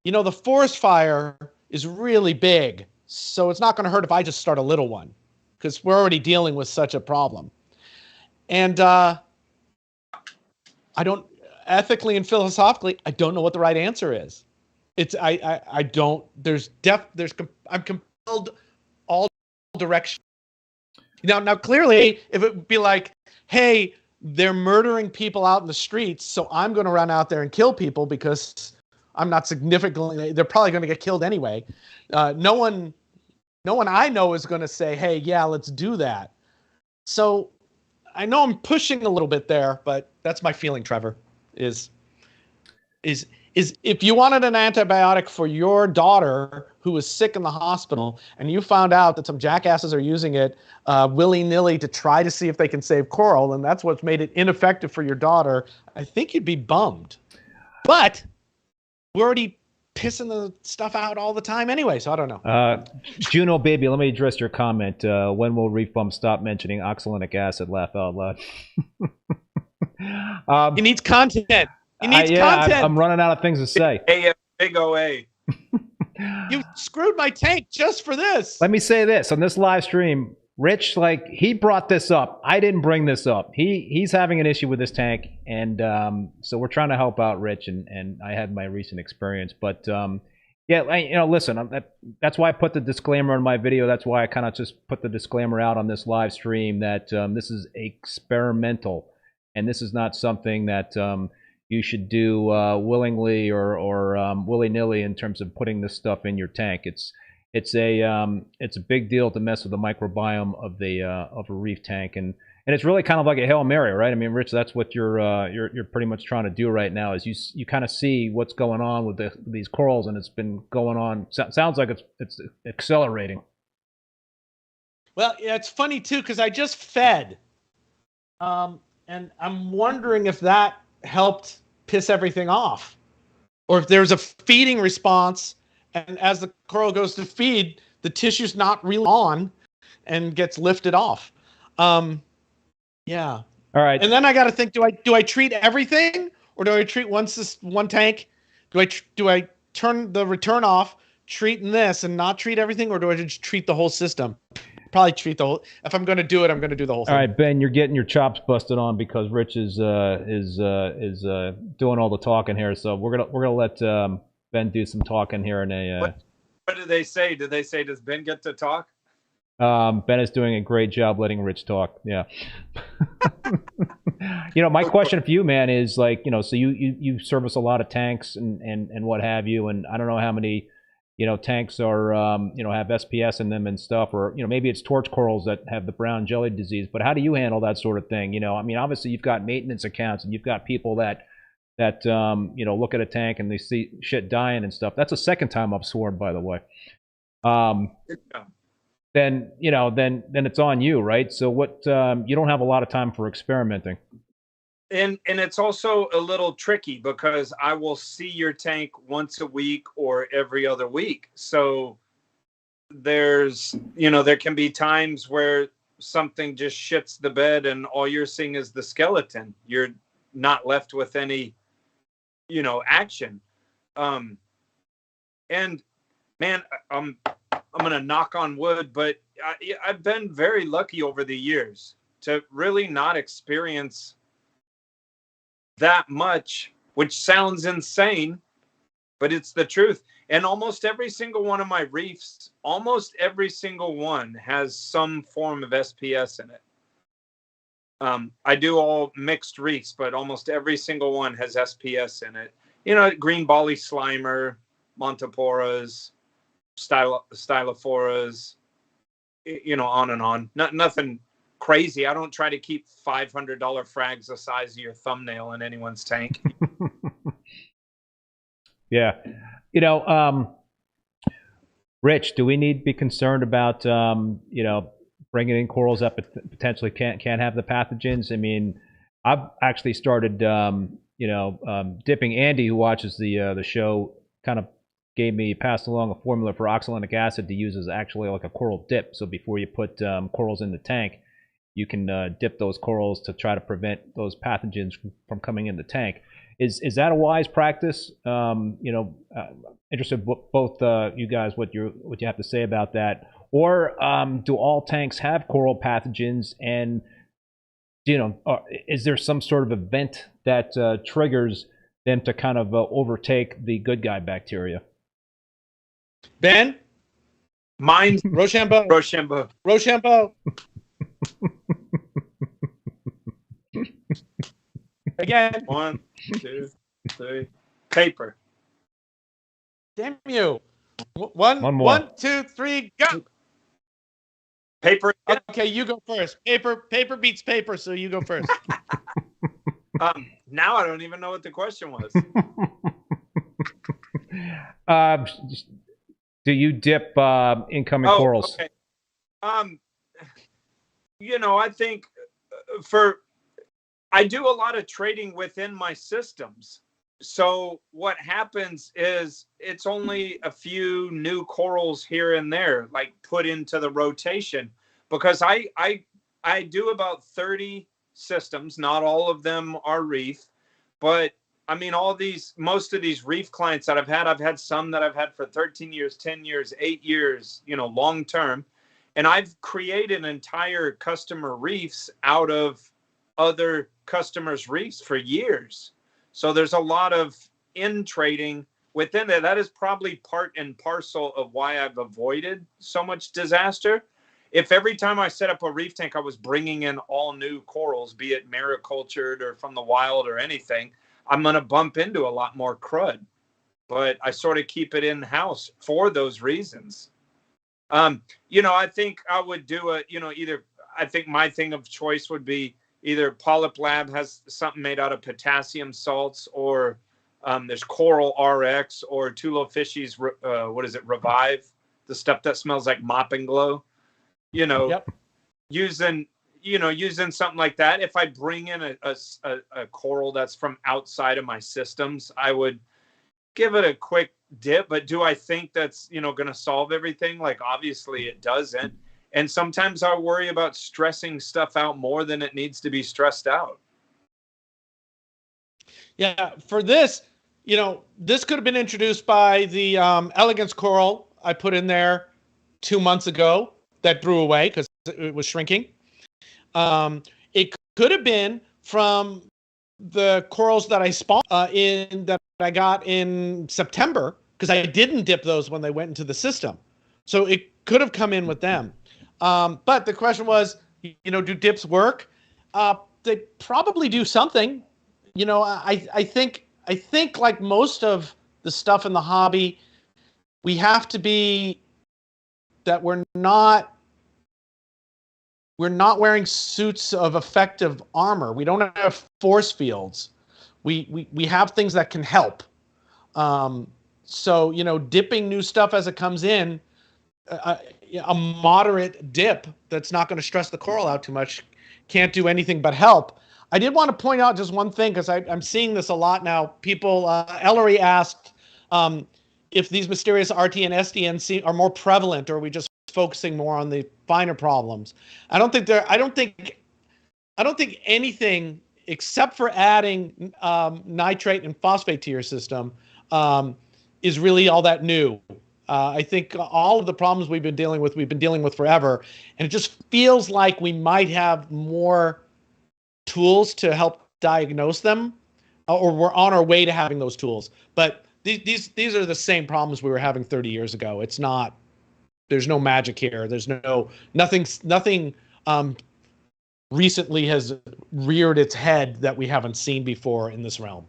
C: the forest fire is really big, so it's not going to hurt if I just start a little one, because we're already dealing with such a problem. And I don't, ethically and philosophically, I don't know what the right answer is. I don't. I'm compelled all directions. Now clearly, if it would be like, hey, they're murdering people out in the streets, so I'm going to run out there and kill people because I'm not significantly, they're probably going to get killed anyway. No one I know is going to say, hey, yeah, let's do that. So I know I'm pushing a little bit there, but that's my feeling, Trevor, is if you wanted an antibiotic for your daughter who was sick in the hospital and you found out that some jackasses are using it willy-nilly to try to see if they can save coral, and that's what's made it ineffective for your daughter, I think you'd be bummed. But we're already pissing the stuff out all the time anyway, so I don't know.
B: Juno Baby, let me address your comment. When will ReefBum stop mentioning oxalic acid? Laugh out loud.
C: He needs content. He needs content.
B: I'm running out of things to say.
D: Big OA.
C: You screwed my tank just for this.
B: Let me say this. On this live stream, Rich, he brought this up. I didn't bring this up. He's having an issue with this tank, and so we're trying to help out Rich, and I had my recent experience. But listen, that's why I put the disclaimer in my video. That's why I kind of just put the disclaimer out on this live stream that this is experimental, and this is not something that you should do willingly or willy-nilly in terms of putting this stuff in your tank. It's a big deal to mess with the microbiome of a reef tank, and it's really kind of like a Hail Mary, right? I mean, Rich, that's what you're pretty much trying to do right now. Is you kind of see what's going on with these corals, and it's been going on. Sounds like it's accelerating.
C: Well, yeah, it's funny too because I just fed, and I'm wondering if that helped piss everything off, or if there's a feeding response. And as the coral goes to feed, the tissue's not really on and gets lifted off. Yeah.
B: All right.
C: And then I got to think, do I treat everything, or do I treat one tank? Do I turn the return off, treat this and not treat everything, or do I just treat the whole system? Probably treat the whole. If I'm going to do it, I'm going to do the whole thing.
B: All right, Ben, you're getting your chops busted on because Rich is doing all the talking here. So we're gonna let Ben do some talking here in a.
D: What did they say? Did they say, does Ben get to talk?
B: Ben is doing a great job letting Rich talk. Yeah. My question for you, man, is so you service a lot of tanks and what have you, and I don't know how many tanks are have SPS in them and stuff, or maybe it's torch corals that have the brown jelly disease. But how do you handle that sort of thing? I mean, obviously you've got maintenance accounts and you've got people that look at a tank and they see shit dying and stuff. That's the second time I've sworn, by the way. Then it's on you, right? So what you don't have a lot of time for experimenting.
D: And it's also a little tricky because I will see your tank once a week or every other week. So there's there can be times where something just shits the bed and all you're seeing is the skeleton. not left with any, action. And man, I'm going to knock on wood, but I've been very lucky over the years to really not experience that much, which sounds insane, but it's the truth. And almost every single one of my reefs, almost every single one has some form of SPS in it. I do all mixed reefs, but almost every single one has SPS in it. Green Bolly Slimer, Montoporas, Stylophoras, on and on. Nothing crazy. I don't try to keep $500 frags the size of your thumbnail in anyone's tank.
B: Yeah. Rich, do we need to be concerned about, bringing in corals that potentially can't have the pathogens? I mean, I've actually started, dipping. Andy, who watches the show, kind of passed along a formula for oxalic acid to use as actually like a coral dip. So before you put corals in the tank, you can dip those corals to try to prevent those pathogens from coming in the tank. Is that a wise practice? Interested both you guys what you have to say about that. Or do all tanks have coral pathogens? And is there some sort of event that triggers them to kind of overtake the good guy bacteria?
C: Ben?
D: Mine.
C: Rochambeau.
D: Rochambeau.
C: Rochambeau. Again.
D: 1, 2, 3. Paper.
C: Damn you. One more. 1, 2, 3, go.
D: Paper.
C: Okay, you go first. Paper beats paper, so you go first.
D: Now I don't even know what the question was.
B: Do you dip incoming corals?
D: Okay. I think I do a lot of trading within my systems. So what happens is it's only a few new corals here and there, like put into the rotation, because I do about 30 systems. Not all of them are reef, but I mean, most of these reef clients that I've had some that I've had for 13 years, 10 years, 8 years, long term. And I've created entire customer reefs out of other customers' reefs for years. So there's a lot of in trading within it. That is probably part and parcel of why I've avoided so much disaster. If every time I set up a reef tank, I was bringing in all new corals, be it maricultured or from the wild or anything, I'm going to bump into a lot more crud. But I sort of keep it in-house for those reasons. I think I would do I think my thing of choice would be either Polyp Lab has something made out of potassium salts, or there's Coral RX, or Tulo Fishy's, Revive, the stuff that smells like Mop and Glow.
C: Yep.
D: Using something like that. If I bring in a coral that's from outside of my systems, I would give it a quick dip. But do I think that's, going to solve everything? Like, obviously it doesn't. And sometimes I worry about stressing stuff out more than it needs to be stressed out.
C: Yeah, for this, this could have been introduced by the elegance coral I put in there 2 months ago that drew away because it was shrinking. It could have been from the corals that I spawned that I got in September, because I didn't dip those when they went into the system. So it could have come in with them. But the question was, do dips work? They probably do something. I think like most of the stuff in the hobby, we have to be that we're not wearing suits of effective armor. We don't have force fields. We have things that can help. So, dipping new stuff as it comes in, a moderate dip that's not going to stress the coral out too much can't do anything but help. I did want to point out just one thing, because I'm seeing this a lot now. People, Ellery asked if these mysterious RT and SDN are more prevalent, or are we just focusing more on the finer problems? I don't think anything except for adding nitrate and phosphate to your system, is really all that new. I think all of the problems we've been dealing with forever, and it just feels like we might have more tools to help diagnose them, or we're on our way to having those tools. But these are the same problems we were having 30 years ago. It's not. There's no magic here. There's nothing recently has reared its head that we haven't seen before in this realm.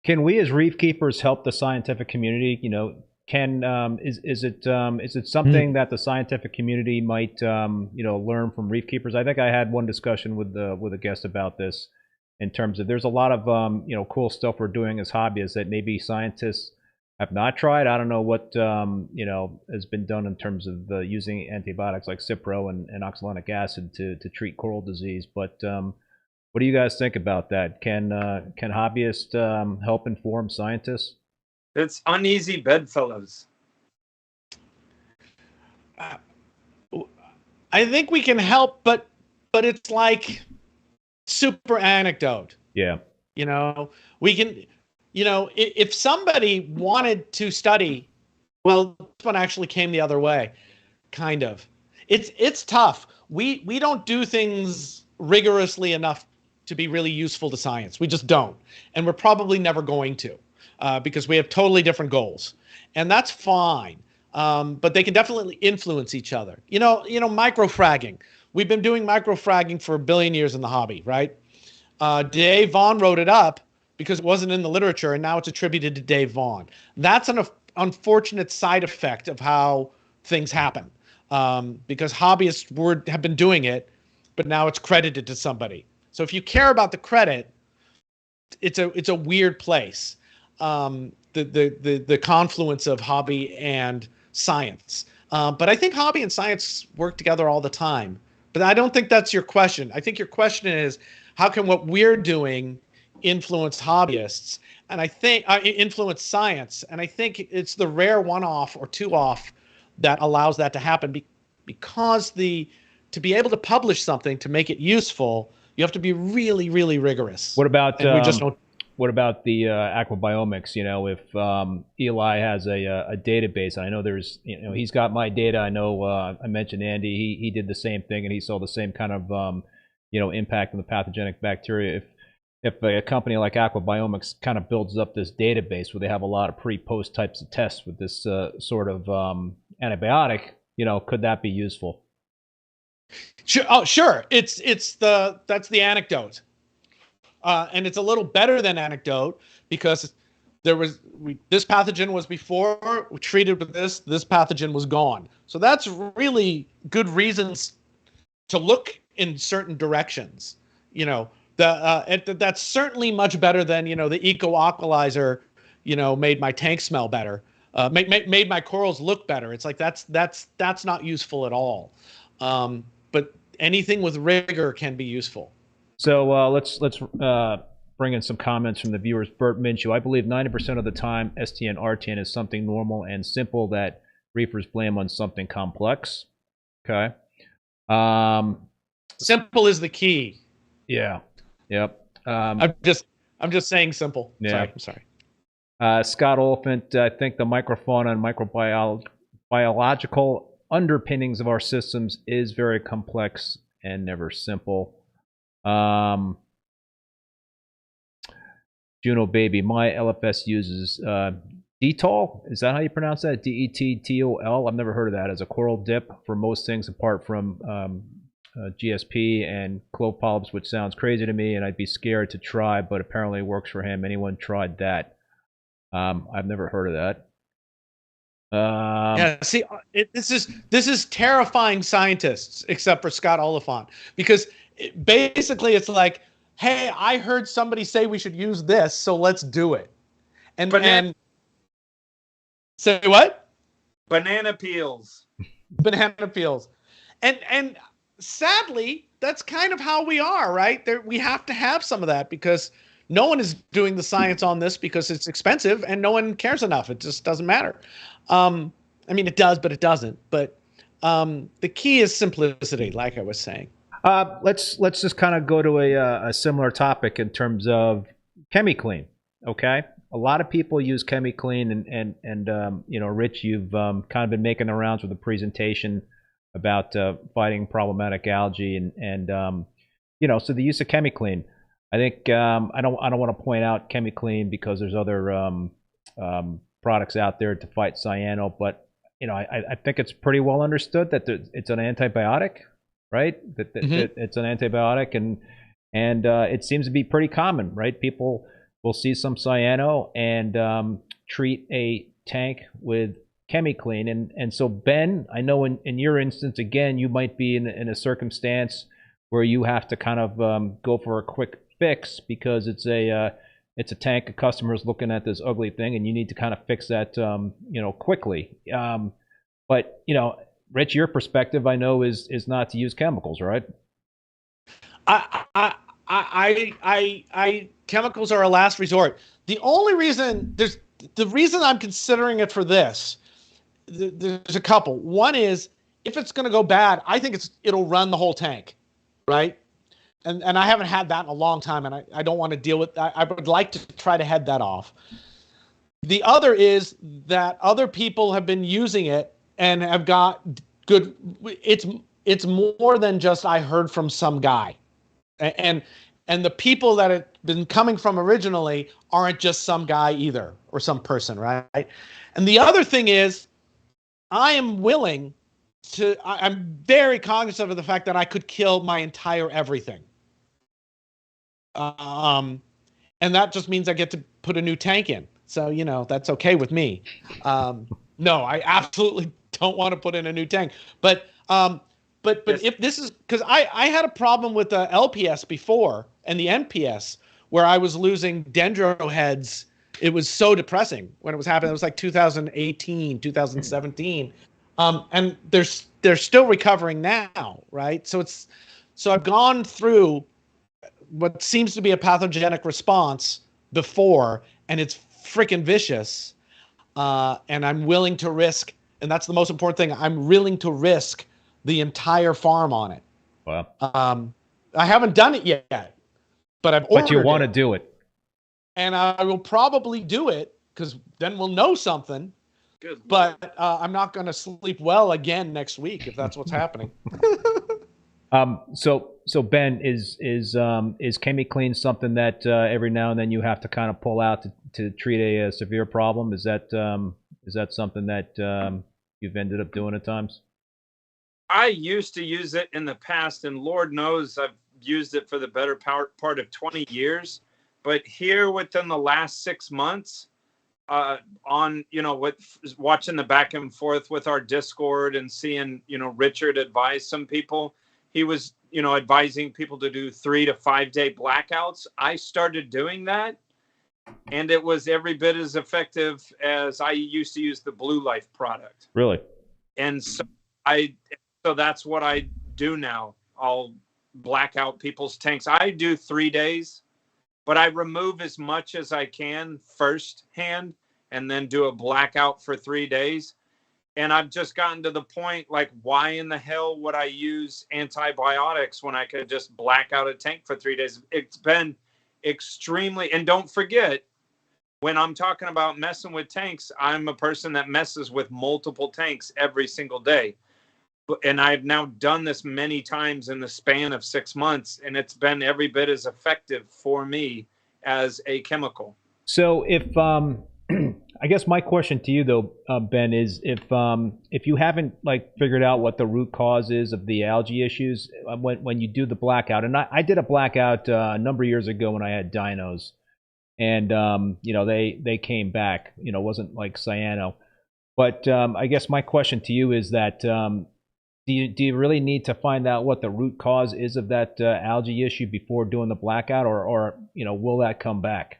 B: Can we as reef keepers help the scientific community? Is it something that the scientific community might learn from reef keepers? I think I had one discussion with a guest about this, in terms of there's a lot of cool stuff we're doing as hobbyists that maybe scientists have not tried. I don't know what has been done in terms of using antibiotics like Cipro and oxalic acid to treat coral disease. But what do you guys think about that? Can hobbyists help inform scientists?
D: It's uneasy bedfellows.
C: I think we can help, but it's like super anecdote.
B: Yeah.
C: We can. If somebody wanted to study, well, this one actually came the other way, kind of. It's tough. We don't do things rigorously enough to be really useful to science. We just don't, and we're probably never going to, because we have totally different goals, and that's fine. But they can definitely influence each other. Microfragging. We've been doing microfragging for 1 billion years in the hobby, right? Dave Vaughan wrote it up because it wasn't in the literature, and now it's attributed to Dave Vaughan. That's an unfortunate side effect of how things happen, because hobbyists have been doing it, but now it's credited to somebody. So if you care about the credit, it's a weird place, the confluence of hobby and science. But I think hobby and science work together all the time. But I don't think that's your question. I think your question is, how can what we're doing influence hobbyists, and I think influence science, and I think it's the rare one-off or two-off that allows that to happen, because to be able to publish something, to make it useful, you have to be really, really rigorous.
B: What about
C: we just don't.
B: What about the aquabiomics? If Eli has a database, and I know there's, he's got my data. I know I mentioned Andy. He did the same thing, and he saw the same kind of impact on the pathogenic bacteria. If a company like Aquabiomics kind of builds up this database where they have a lot of pre-post types of tests with this sort of antibiotic, could that be useful?
C: Sure. Oh, sure. That's the anecdote. And it's a little better than anecdote, because this pathogen was before, we treated with this pathogen was gone. So that's really good reasons to look in certain directions. That's certainly much better than, the Eco Aqualizer, made my tank smell better, made my corals look better. It's like, that's not useful at all. But anything with rigor can be useful.
B: So let's bring in some comments from the viewers. Bert Minshew: I believe 90% of the time STN RTN is something normal and simple that reefers blame on something complex. Okay.
C: Simple is the key.
B: Yeah. Yep.
C: I'm just saying simple.
B: Yeah.
C: I'm sorry.
B: Scott Oliphant: I think the microfauna and microbiological underpinnings of our systems is very complex and never simple. Juno Baby: my LFS uses Detol. Is that how you pronounce that? DETTOL? I've never heard of that as a coral dip for most things apart from GSP and clove polyps, which sounds crazy to me, and I'd be scared to try, but apparently it works for him. Anyone tried that? I've never heard of that.
C: Yeah, see, this is terrifying scientists, except for Scott Oliphant, because basically it's like, hey, I heard somebody say we should use this, so let's do it. And say what?
D: Banana peels.
C: Banana peels. And sadly, that's kind of how we are, right? We have to have some of that, because no one is doing the science on this because it's expensive and no one cares enough. It just doesn't matter. I mean, it does, but it doesn't. But the key is simplicity, like I was saying.
B: Let's just kind of go to a similar topic in terms of ChemiClean. Okay, a lot of people use ChemiClean, and you know, Rich, you've kind of been making the rounds with a presentation about fighting problematic algae, and you know, so the use of ChemiClean. I think I don't want to point out ChemiClean because there's other products out there to fight cyano, but you know, I think it's pretty well understood that it's an antibiotic, right? That it's an antibiotic, and it seems to be pretty common, right? People will see some cyano and treat a tank with ChemiClean, and so Ben, I know in your instance, again, you might be in a circumstance where you have to kind of go for a quick fix because it's a tank, a customer's looking at this ugly thing, and you need to kind of fix that you know, quickly. But you know, Rich, your perspective, I know, is not to use chemicals, right?
C: Chemicals are a last resort. The only reason the reason I'm considering it for this, there's a couple. One is if it's going to go bad, I think it'll run the whole tank, right? And I haven't had that in a long time, and I don't want to deal with that. I would like to try to head that off. The other is that other people have been using it and have got good. It's more than just I heard from some guy, and the people that it's been coming from originally aren't just some guy either or some person, right? And the other thing is, I'm very cognizant of the fact that I could kill my entire everything. And that just means I get to put a new tank in. So, you know, that's okay with me. No, I absolutely don't want to put in a new tank. But if this is, because I had a problem with the LPS before and the NPS where I was losing dendro heads. It was so depressing when it was happening. It was like 2018, 2017. And they're still recovering now, right? So I've gone through what seems to be a pathogenic response before, and it's freaking vicious. And I'm willing to risk, and that's the most important thing, I'm willing to risk the entire farm on it.
B: Wow.
C: I haven't done it yet, but I've ordered it.
B: But you want to do it.
C: And I will probably do it because then we'll know something.
D: Good.
C: But I'm not going to sleep well again next week if that's what's happening.
B: So Ben, is ChemiClean something that every now and then you have to kind of pull out to treat a severe problem? Is that something that you've ended up doing at times?
D: I used to use it in the past, and Lord knows I've used it for the better part of 20 years. But here within the last 6 months, on, you know, with watching the back and forth with our Discord and seeing, you know, Richard advise some people, he was, you know, advising people to do 3 to 5 day blackouts. I started doing that, and it was every bit as effective as I used to use the Blue Life product.
B: Really?
D: And so that's what I do now. I'll black out people's tanks. I do 3 days, but I remove as much as I can firsthand and then do a blackout for 3 days. And I've just gotten to the point, like, why in the hell would I use antibiotics when I could just black out a tank for 3 days? It's been extremely, and don't forget, when I'm talking about messing with tanks, I'm a person that messes with multiple tanks every single day. And I've now done this many times in the span of 6 months, and it's been every bit as effective for me as a chemical.
B: So if I guess my question to you though, Ben, is if you haven't like figured out what the root cause is of the algae issues when you do the blackout, and I did a blackout a number of years ago when I had dinos, and you know, they came back. You know, it wasn't like cyano, but I guess my question to you is that do you really need to find out what the root cause is of that algae issue before doing the blackout, or you know, will that come back?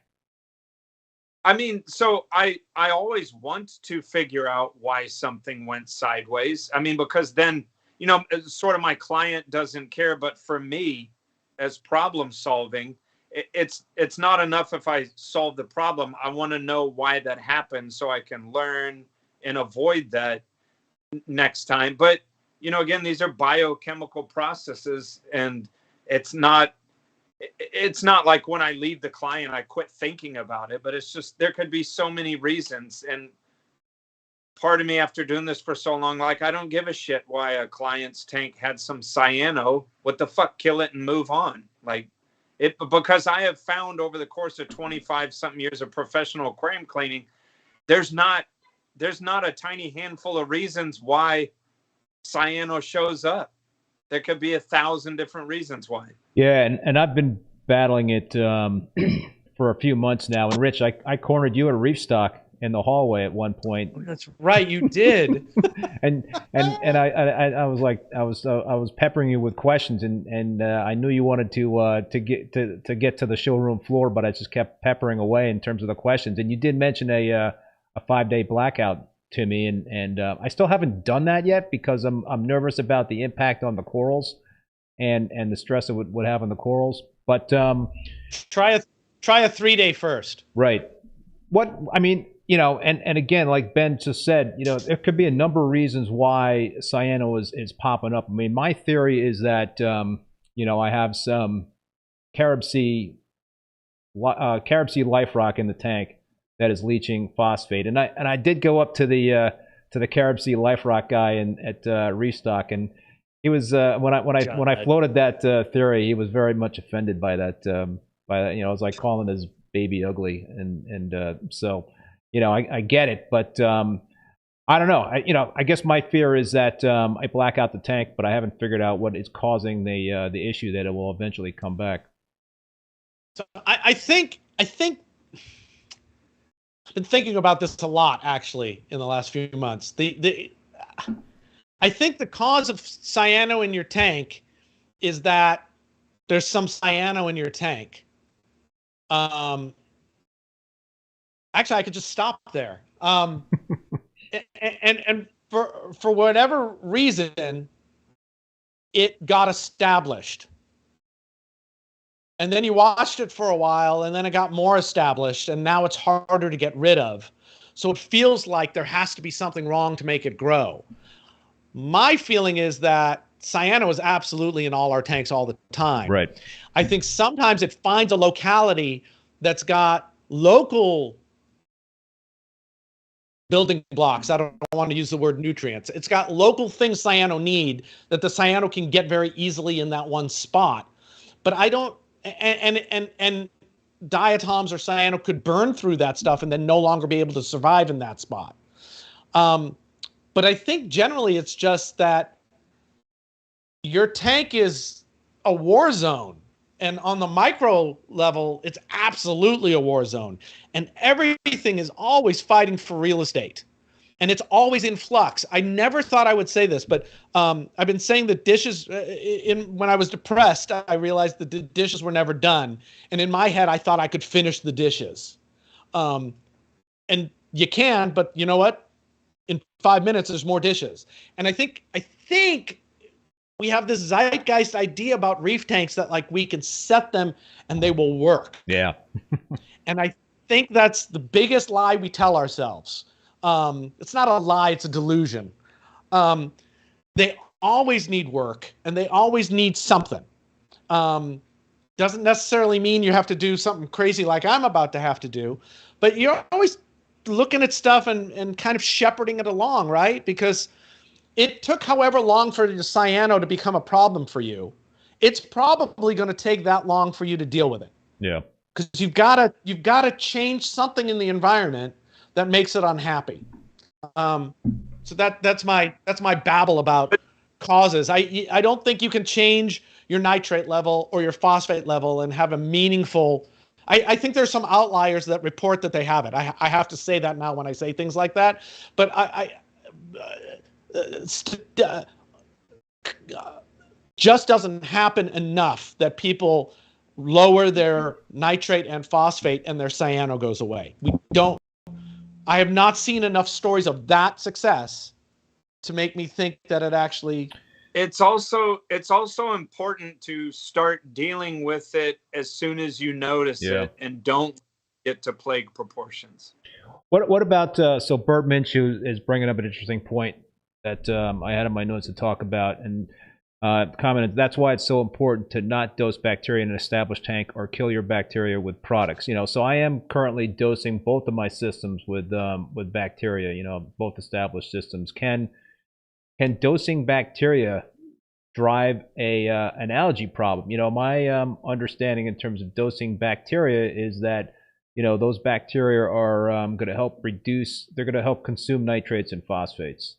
D: I mean, so I always want to figure out why something went sideways. I mean, because then, you know, sort of my client doesn't care, but for me, as problem solving, it's not enough if I solve the problem. I want to know why that happened so I can learn and avoid that next time. But you know, again, these are biochemical processes, and it's not like when I leave the client, I quit thinking about it, but it's just, there could be so many reasons. And part of me, after doing this for so long, like, I don't give a shit why a client's tank had some cyano. What the fuck, kill it and move on. Like, because I have found over the course of 25 something years of professional aquarium cleaning, there's not a tiny handful of reasons why cyano shows up. There could be 1,000 different reasons why.
B: Yeah, and I've been battling it for a few months now. And Rich, I cornered you at Reefstock in the hallway at one point.
C: That's right, you did.
B: and I was like, I was peppering you with questions, and I knew you wanted to get to the showroom floor, but I just kept peppering away in terms of the questions. And you did mention a 5-day blackout to me, and I still haven't done that yet because I'm nervous about the impact on the corals and the stress it would have on the corals. But
C: try a 3-day first.
B: Right. What I mean, you know, and again, like Ben just said, you know, there could be a number of reasons why cyano is popping up. I mean, my theory is that you know, I have some Carib Sea life rock in the tank that is leaching phosphate, and I did go up to the Carib Sea life rock guy at Reefstock, and he was when I floated that theory, he was very much offended by that. You know, it was like calling his baby ugly, and so, you know, I get it, but I don't know. I guess my fear is that I black out the tank, but I haven't figured out what is causing the issue that it will eventually come back.
C: So I think I've been thinking about this a lot, actually, in the last few months. I think the cause of cyano in your tank is that there's some cyano in your tank. Actually, I could just stop there. And for whatever reason, it got established. And then you watched it for a while, and then it got more established, and now it's harder to get rid of. So it feels like there has to be something wrong to make it grow. My feeling is that cyano is absolutely in all our tanks all the time.
B: Right.
C: I think sometimes it finds a locality that's got local building blocks. I don't want to use the word nutrients. It's got local things cyano need that the cyano can get very easily in that one spot. But I don't, and diatoms or cyano could burn through that stuff and then no longer be able to survive in that spot. But I think generally it's just that your tank is a war zone. And on the micro level, it's absolutely a war zone. And everything is always fighting for real estate. And it's always in flux. I never thought I would say this, but I've been saying that dishes, when I was depressed, I realized that the dishes were never done. And in my head, I thought I could finish the dishes. And you can, but you know what? In 5 minutes, there's more dishes. And I think we have this zeitgeist idea about reef tanks that like we can set them and they will work.
B: Yeah.
C: And I think that's the biggest lie we tell ourselves. It's not a lie, it's a delusion. They always need work and they always need something. Doesn't necessarily mean you have to do something crazy like I'm about to have to do, but you're always looking at stuff and kind of shepherding it along, right? Because it took however long for the cyano to become a problem for you. It's probably going to take that long for you to deal with it.
B: Yeah.
C: Because you've got to change something in the environment that makes it unhappy. So that's my babble about causes. I don't think you can change your nitrate level or your phosphate level and have a meaningful. I think there's some outliers that report that they have it. I have to say that now when I say things like that, but just doesn't happen enough that people lower their nitrate and phosphate and their cyano goes away. I have not seen enough stories of that success to make me think that it actually.
D: It's also important to start dealing with it as soon as you notice it, and don't get to plague proportions.
B: What about so Bert Minshew is bringing up an interesting point. that I had in my notes to talk about, and commented that's why it's so important to not dose bacteria in an established tank or kill your bacteria with products. So I am currently dosing both of my systems with bacteria. Both established systems. Can dosing bacteria drive an algae problem? My understanding in terms of dosing bacteria is that those bacteria are going to help reduce. They're going to help consume nitrates and phosphates.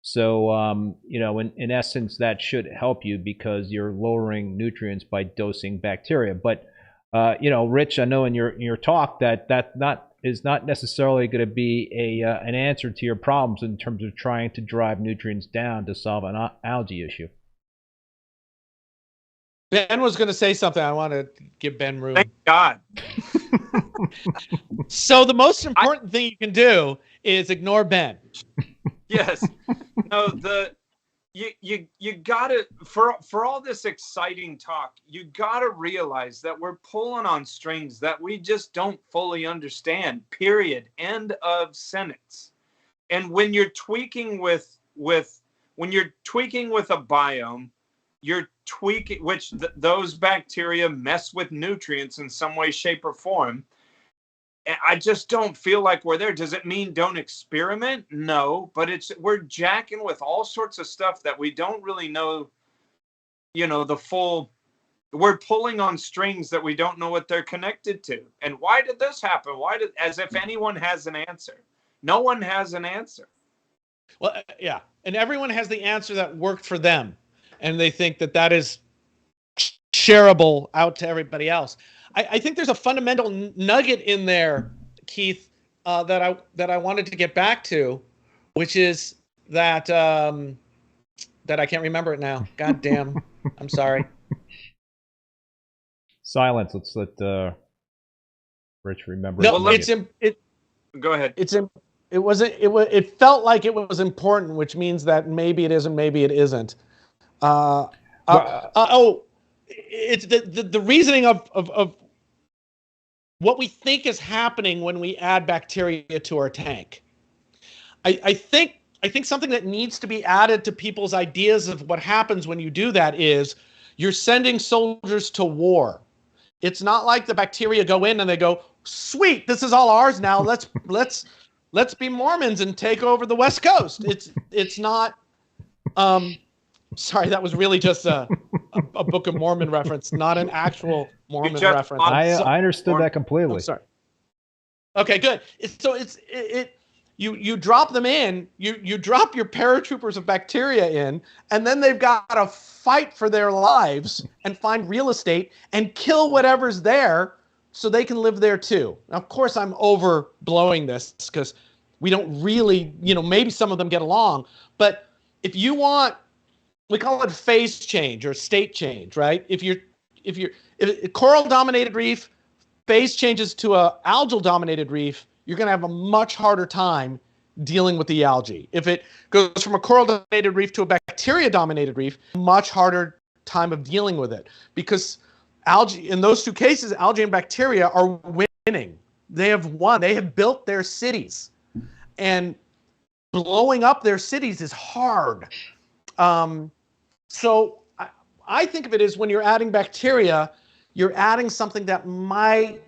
B: So, in essence, that should help you because you're lowering nutrients by dosing bacteria. But, Rich, I know in your talk that is not necessarily going to be an answer to your problems in terms of trying to drive nutrients down to solve an algae issue.
C: Ben was going to say something. I want to give Ben room.
D: Thank God.
C: So the most important thing you can do is ignore Ben.
D: Yes. No, you gotta, for all this exciting talk, you gotta realize that we're pulling on strings that we just don't fully understand, period. End of sentence. And when you're tweaking with when you're tweaking with a biome, you're tweaking, which those bacteria mess with nutrients in some way, shape, or form. I just don't feel like we're there. Does it mean don't experiment? No, but we're jacking with all sorts of stuff that we don't really know, the full. We're pulling on strings that we don't know what they're connected to. And why did this happen? As if anyone has an answer. No one has an answer.
C: Well, yeah. And everyone has the answer that worked for them. And they think that is shareable out to everybody else. I think there's a fundamental nugget in there, Keith, that I wanted to get back to, which is that that I can't remember it now. God damn. I'm sorry.
B: Silence. Let's let Rich remember.
C: No,
D: Go ahead.
C: It felt like it was important, which means that maybe it isn't, maybe it isn't. It's the reasoning of what we think is happening when we add bacteria to our tank. I think something that needs to be added to people's ideas of what happens when you do that is you're sending soldiers to war. It's not like the bacteria go in and they go, sweet, this is all ours now. Let's be Mormons and take over the West Coast. It's not. Sorry, that was really just a Book of Mormon reference, not an actual Mormon reference.
B: I understood that completely.
C: I'm sorry. Okay, good. You drop them in, you drop your paratroopers of bacteria in, and then they've got to fight for their lives and find real estate and kill whatever's there so they can live there too. Now, of course, I'm overblowing this because we don't really, maybe some of them get along, but if you want, we call it phase change or state change, right? If a coral-dominated reef phase changes to a algal-dominated reef, you're going to have a much harder time dealing with the algae. If it goes from a coral-dominated reef to a bacteria-dominated reef, much harder time of dealing with it because algae, in those two cases, algae and bacteria are winning. They have won. They have built their cities, and blowing up their cities is hard. So I think of it as when you're adding bacteria, you're adding something that might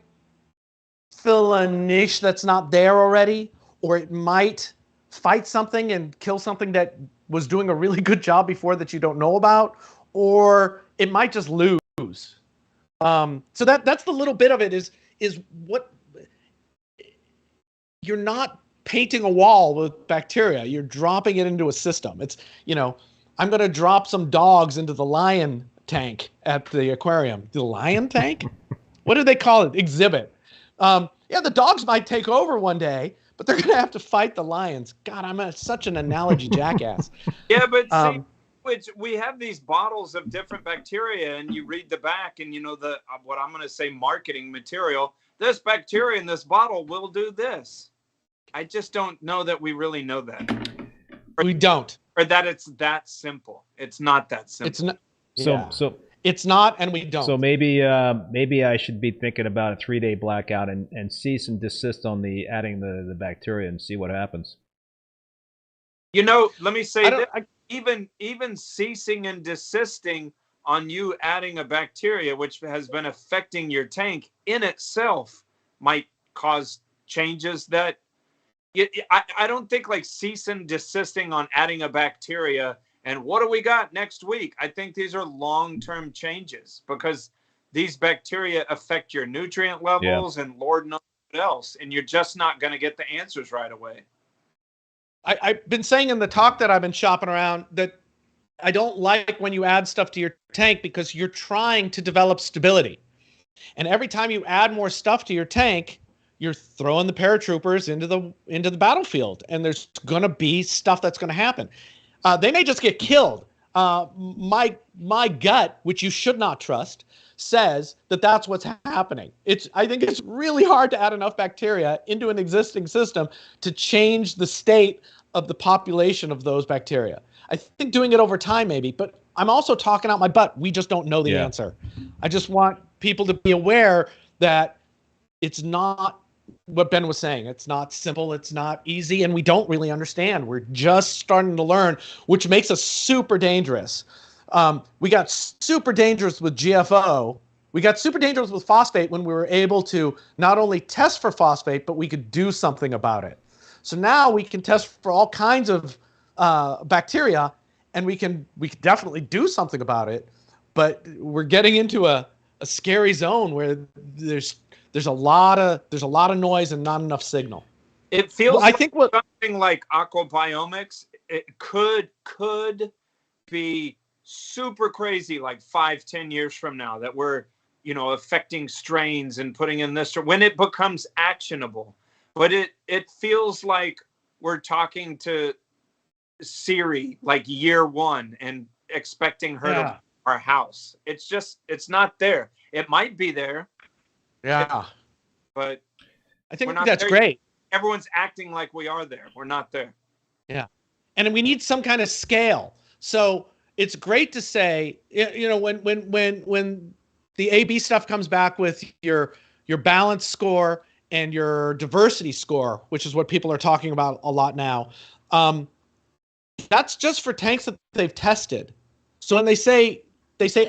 C: fill a niche that's not there already, or it might fight something and kill something that was doing a really good job before that you don't know about, or it might just lose. So that's the little bit of it is what you're not painting a wall with bacteria. You're dropping it into a system. It's, I'm going to drop some dogs into the lion tank at the aquarium. The lion tank? What do they call it? Exhibit. The dogs might take over one day, but they're going to have to fight the lions. God, I'm such an analogy jackass.
D: Yeah, but see, which we have these bottles of different bacteria, and you read the back, and the what I'm going to say marketing material. This bacteria in this bottle will do this. I just don't know that we really know that.
C: We don't.
D: Or that it's that simple. It's not that simple.
C: It's not.
B: So
C: it's not, and we don't.
B: So maybe I should be thinking about a 3-day blackout and cease and desist on the adding the bacteria and see what happens.
D: You know, let me say that
C: I,
D: even ceasing and desisting on you adding a bacteria which has been affecting your tank in itself might cause changes that I don't think like cease and desisting on adding a bacteria and what do we got next week? I think these are long-term changes because these bacteria affect your nutrient levels and Lord knows what else, and you're just not going to get the answers right away.
C: I've been saying in the talk that I've been shopping around that I don't like when you add stuff to your tank because you're trying to develop stability. And every time you add more stuff to your tank, you're throwing the paratroopers into the battlefield, and there's going to be stuff that's going to happen. They may just get killed. My gut, which you should not trust, says that that's what's happening. I think it's really hard to add enough bacteria into an existing system to change the state of the population of those bacteria. I think doing it over time maybe, but I'm also talking out my butt. We just don't know the answer. I just want people to be aware that it's not what Ben was saying. It's not simple. It's not easy. And we don't really understand. We're just starting to learn, which makes us super dangerous. We got super dangerous with GFO. We got super dangerous with phosphate when we were able to not only test for phosphate, but we could do something about it. So now we can test for all kinds of bacteria, and we can definitely do something about it. But we're getting into a scary zone where there's a lot of noise and not enough signal.
D: It feels
C: I think
D: something like aquabiomics. It could be super crazy like 5-10 years from now that we're affecting strains and putting in this when it becomes actionable. But it feels like we're talking to Siri like year one and expecting her to our house. It's not there. It might be there.
C: Yeah.
D: But
C: I think that's great.
D: Everyone's acting like we are there. We're not there.
C: Yeah. And we need some kind of scale. So it's great to say, when the AB stuff comes back with your balance score and your diversity score, which is what people are talking about a lot now, that's just for tanks that they've tested. So when they say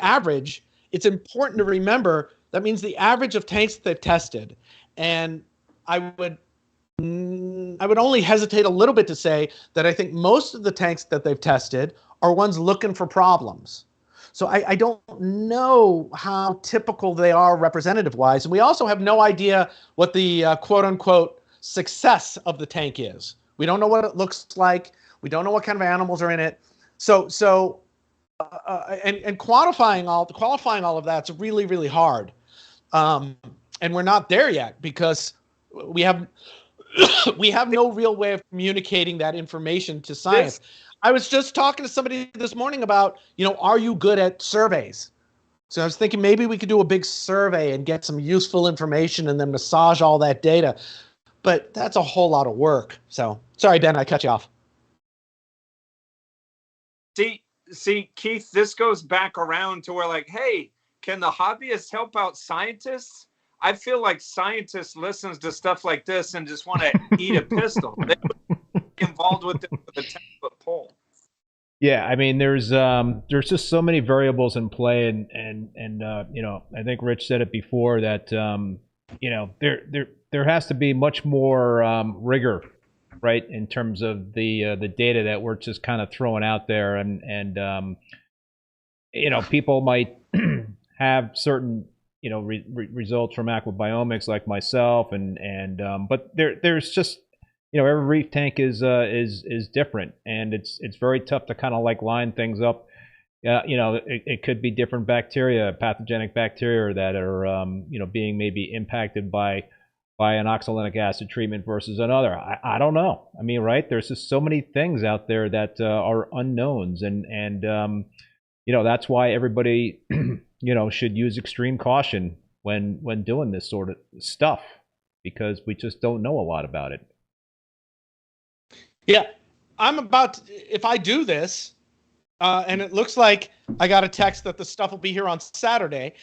C: average, it's important to remember that means the average of tanks that they've tested. And I would only hesitate a little bit to say that I think most of the tanks that they've tested are ones looking for problems. So I don't know how typical they are representative-wise. And we also have no idea what the quote-unquote success of the tank is. We don't know what it looks like. We don't know what kind of animals are in it. So qualifying all of that's really, really hard. And we're not there yet because we have no real way of communicating that information to science. I was just talking to somebody this morning about, are you good at surveys? So I was thinking maybe we could do a big survey and get some useful information and then massage all that data. But that's a whole lot of work. So sorry, Ben, I cut you off.
D: See, Keith, this goes back around to where like, hey, can the hobbyists help out scientists? I feel like scientists listens to stuff like this and just want to eat a pistol. They would be involved with it with a 10-foot pole.
B: Yeah, I mean, there's just so many variables in play, and I think Rich said it before that there has to be much more rigor, right, in terms of the data that we're just kind of throwing out there, and people might have certain results from aquabiomics like myself, but there's just every reef tank is different, and it's very tough to kind of like line things up. It could be different bacteria, pathogenic bacteria that are being maybe impacted by an oxalic acid treatment versus another. I don't know. I mean, right? There's just so many things out there that are unknowns, and that's why everybody should use extreme caution when doing this sort of stuff, because we just don't know a lot about it.
C: Yeah, if I do this, and it looks like I got a text that the stuff will be here on Saturday.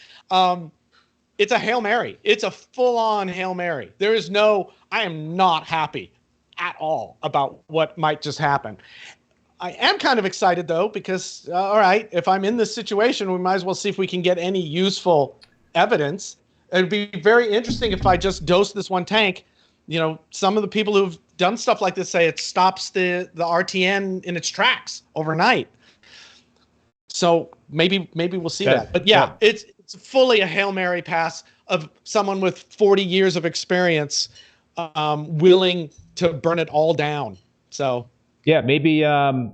C: It's a Hail Mary. It's a full-on Hail Mary. I am not happy at all about what might just happen. I am kind of excited though, because all right, if I'm in this situation, we might as well see if we can get any useful evidence. It'd be very interesting if I just dose this one tank. You know, some of the people who've done stuff like this say it stops the RTN in its tracks overnight. So maybe we'll see that. But yeah, it's fully a Hail Mary pass of someone with 40 years of experience willing to burn it all down. So
B: yeah, maybe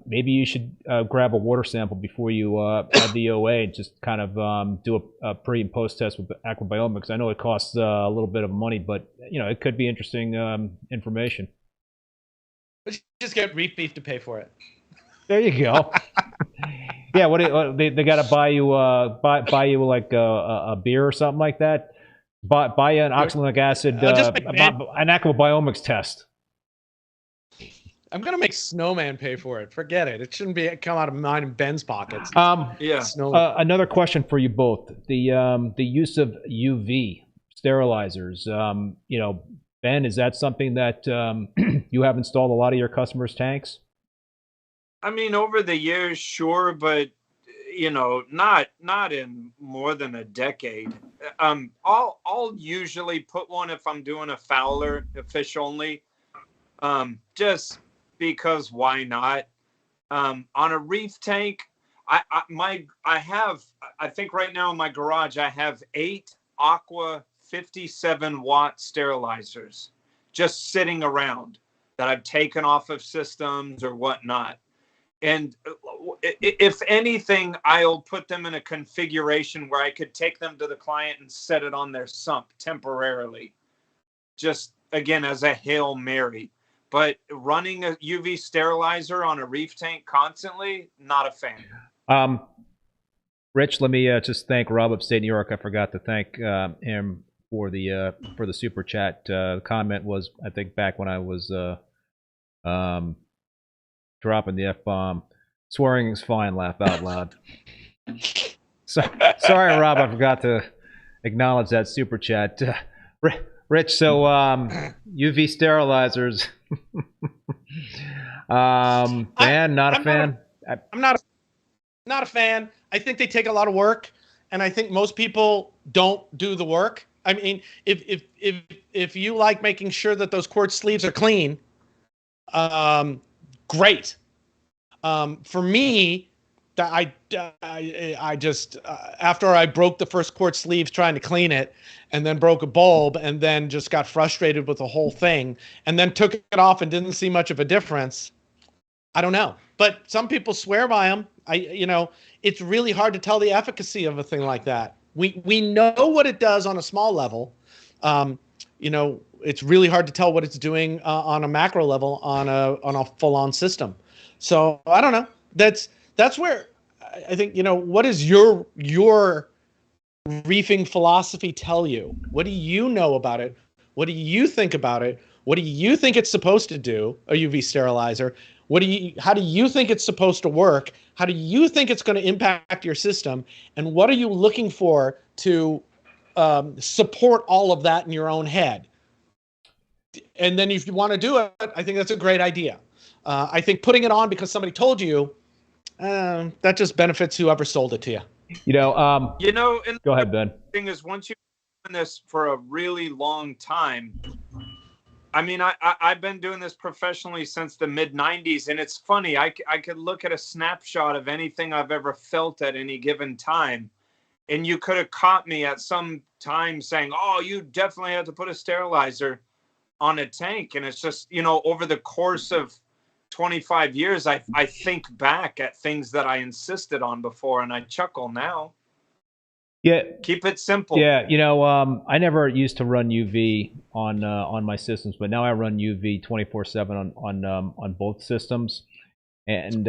B: you should grab a water sample before you add the OA and just kind of do a pre and post test with Aquabiomics. I know it costs a little bit of money, but you know it could be interesting information.
C: But just get Reef Beef to pay for it.
B: There you go. Yeah, they got to buy you like a beer or something like that. Buy you an oxalic acid, an Aquabiomics test.
C: I'm gonna make Snowman pay for it. Forget it. It shouldn't come out of mine and Ben's pockets.
D: Yeah.
B: Another question for you both: the use of UV sterilizers. You know, Ben, is that something that you have installed a lot of your customers' tanks?
D: I mean, over the years, sure, but you know, not in more than a decade. I'll usually put one if I'm doing a fowler, a fish only, just because why not? On a reef tank, I think right now in my garage I have 8 Aqua 57-watt sterilizers just sitting around that I've taken off of systems or whatnot. And if anything, I'll put them in a configuration where I could take them to the client and set it on their sump temporarily. Just, again, as a Hail Mary. But running a UV sterilizer on a reef tank constantly, not a fan.
B: Rich, let me just thank Rob upstate New York. I forgot to thank him for the super chat. The comment was, I think, back when I was dropping the F-bomb. Swearing is fine, laugh out loud. Sorry, Rob, I forgot to acknowledge that super chat. Rich, so UV sterilizers. Fan, not a fan?
C: I'm not a fan. I think they take a lot of work, and I think most people don't do the work. I mean, if you like making sure that those quartz sleeves are clean, great. For me, I just after I broke the first quartz sleeves trying to clean it, and then broke a bulb, and then just got frustrated with the whole thing, and then took it off and didn't see much of a difference. I don't know, but some people swear by them. It's really hard to tell the efficacy of a thing like that. We know what it does on a small level. It's really hard to tell what it's doing on a macro level on a full-on system. So I don't know. That's where I think, what does your reefing philosophy tell you? What do you know about it? What do you think about it? What do you think it's supposed to do, a UV sterilizer? How do you think it's supposed to work? How do you think it's going to impact your system? And what are you looking for to support all of that in your own head? And then if you want to do it, I think that's a great idea. I think putting it on because somebody told you, that just benefits whoever sold it to you.
D: And
B: go ahead, Ben.
D: The thing is, once you've been doing this for a really long time, I mean, I've been doing this professionally since the mid-90s, and it's funny. I could look at a snapshot of anything I've ever felt at any given time, and you could have caught me at some time saying, oh, you definitely have to put a sterilizer on a tank. And it's just, over the course of 25 years, I think back at things that I insisted on before, and I chuckle now.
B: Yeah,
D: keep it simple.
B: Yeah, I never used to run UV on my systems, but now I run UV 24/7 on both systems, and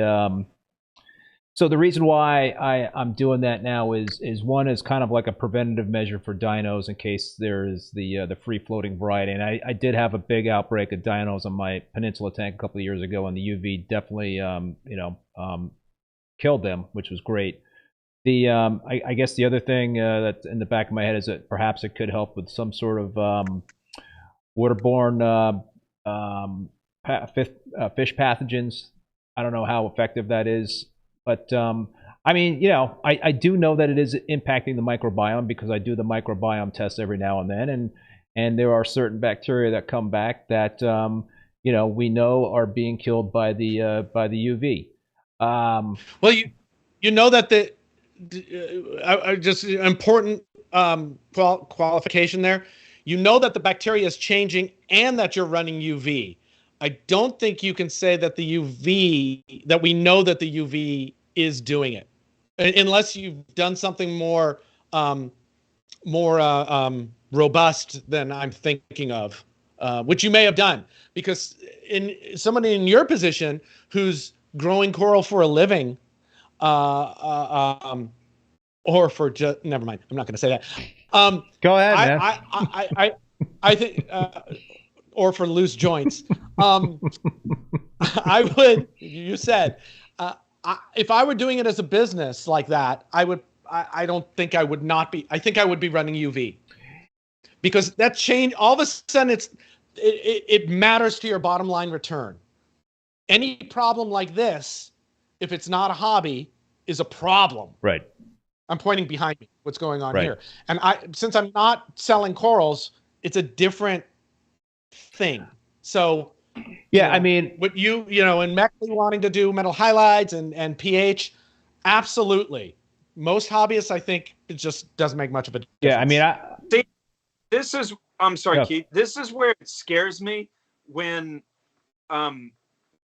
B: so the reason why I'm doing that now is one is kind of like a preventative measure for dinos in case there is the free floating variety, and I did have a big outbreak of dinos on my peninsula tank a couple of years ago, and the UV definitely killed them, which was great. I guess the other thing that's in the back of my head is that perhaps it could help with some sort of waterborne fish pathogens. I don't know how effective that is, but I mean, you know, I do know that it is impacting the microbiome because I do the microbiome test every now and then, and there are certain bacteria that come back that you know, we know are being killed by the UV.
C: Well, you know that just important qualification there. You know that the bacteria is changing and that you're running UV. I don't think you can say that the UV, that we know that the UV is doing it, unless you've done something more robust than I'm thinking of, which you may have done, because in somebody in your position who's growing coral for a living, or for just, never mind, I'm not going to say that.
B: Go ahead, man.
C: I think, or for loose joints. I would, you said, if I were doing it as a business like that, I don't think I would not be. I think I would be running UV, because that change, all of a sudden it matters to your bottom line return. Any problem like this, if it's not a hobby, is a problem.
B: Right.
C: I'm pointing behind me. What's going on here? And since I'm not selling corals, it's a different thing. So,
B: yeah, I mean,
C: what you know, and MACNA wanting to do metal highlights and pH, absolutely. Most hobbyists, I think, it just doesn't make much of a difference.
B: Yeah, I mean,
D: this is, I'm sorry, Keith. This is where it scares me when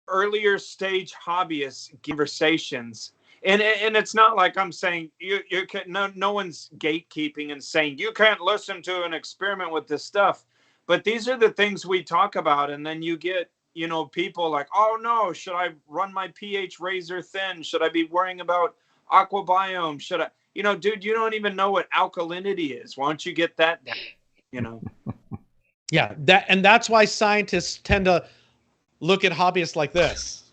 D: earlier stage hobbyists conversations, and it's not like I'm saying you can, no one's gatekeeping and saying you can't listen to an experiment with this stuff, but these are the things we talk about, and then you get, you know, people like, oh no, should I run my pH razor thin? Should I be worrying about aquabiome? Should I, you know, dude, you don't even know what alkalinity is. Why don't you get that down? You know.
C: Yeah, that's why scientists tend to look at hobbyists like this.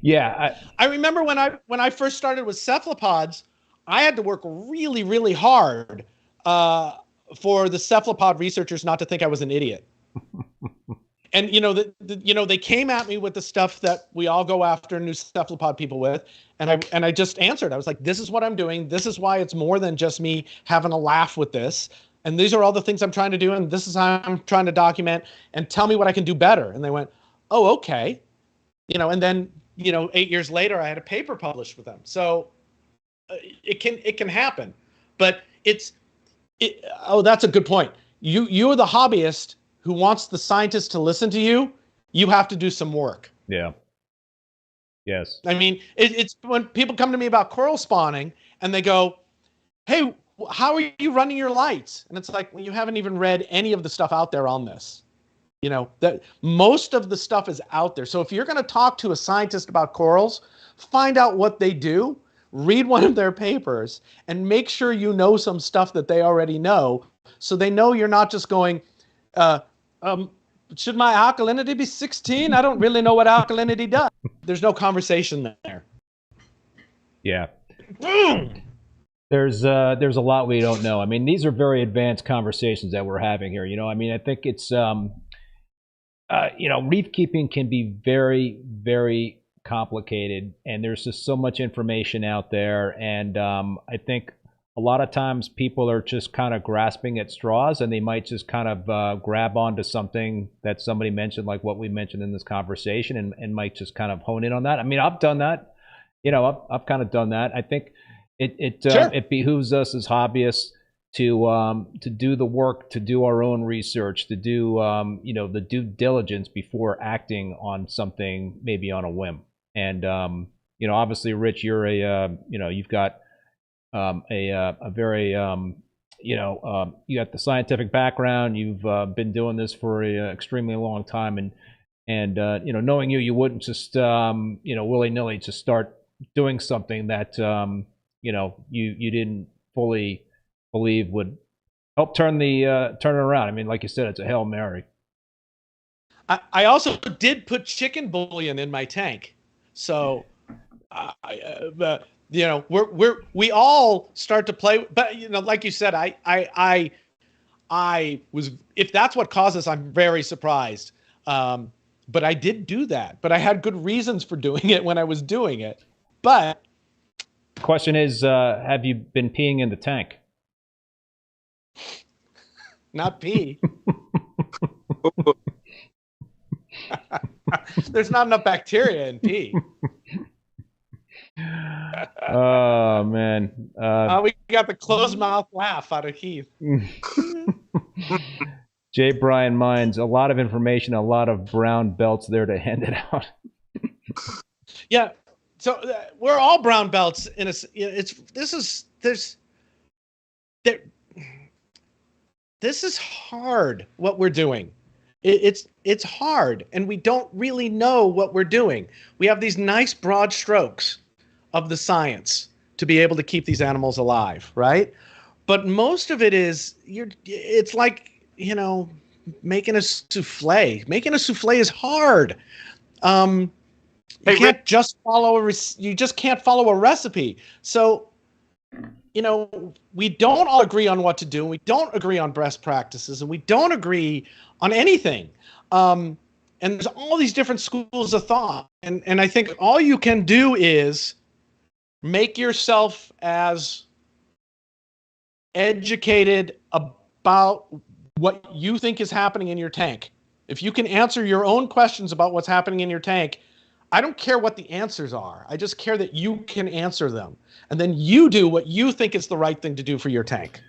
B: Yeah,
C: I remember when I first started with cephalopods, I had to work really, really hard for the cephalopod researchers not to think I was an idiot. And you know, they came at me with the stuff that we all go after new cephalopod people with, and I just answered. I was like, this is what I'm doing. This is why it's more than just me having a laugh with this. And these are all the things I'm trying to do, and this is how I'm trying to document, and tell me what I can do better. And they went, oh, okay. You know, and then, you know, 8 years later, I had a paper published with them. So it can happen, but oh, that's a good point. You're the hobbyist who wants the scientist to listen to you. You have to do some work.
B: yeah. Yes.
C: I mean, it's when people come to me about coral spawning and they go, hey, how are you running your lights? And it's like, well, you haven't even read any of the stuff out there on this. You know, that most of the stuff is out there. So if you're going to talk to a scientist about corals, find out what they do, read one of their papers, and make sure you know some stuff that they already know, so they know you're not just going, should my alkalinity be 16? I don't really know what alkalinity does. There's no conversation there.
B: Yeah. There's a lot we don't know. I mean, these are very advanced conversations that we're having here. You know, I mean, I think it's, you know, reef keeping can be very, very complicated, and there's just so much information out there. And I think a lot of times people are just kind of grasping at straws, and they might just kind of grab onto something that somebody mentioned, like what we mentioned in this conversation, and might just kind of hone in on that. I mean, I've done that. You know, I've kind of done that. I think it behooves us as hobbyists to do the work, to do our own research, to do you know, the due diligence before acting on something, maybe on a whim. And you know, obviously, Rich, you're you know, you've got a very you know, you got the scientific background. You've been doing this for an extremely long time, and you know, knowing you wouldn't just you know, willy-nilly just start doing something that you know, you didn't fully believe would help turn it around. I mean, like you said, it's a Hail Mary.
C: I also did put chicken bouillon in my tank, so you know, we all start to play. But you know, like you said, I was, if that's what caused us, I'm very surprised. But I did do that. But I had good reasons for doing it when I was doing it. But
B: the question is, have you been peeing in the tank?
C: not pee. There's not enough bacteria in pee.
B: Oh, man.
C: We got the closed mouth laugh out of Keith.
B: J. Brian Mines, a lot of information, a lot of brown belts there to hand it out.
C: Yeah. So we're all brown belts in a, this is hard what we're doing. It's hard, and we don't really know what we're doing. We have these nice broad strokes of the science to be able to keep these animals alive, right? But most of it is it's like, making a souffle. Making a souffle is hard. You can't just you just can't follow a recipe. So, we don't all agree on what to do, and we don't agree on best practices, and we don't agree on anything. And there's all these different schools of thought. And I think all you can do is make yourself as educated about what you think is happening in your tank. If you can answer your own questions about what's happening in your tank, I don't care what the answers are. I just care that you can answer them. And then you do what you think is the right thing to do for your tank.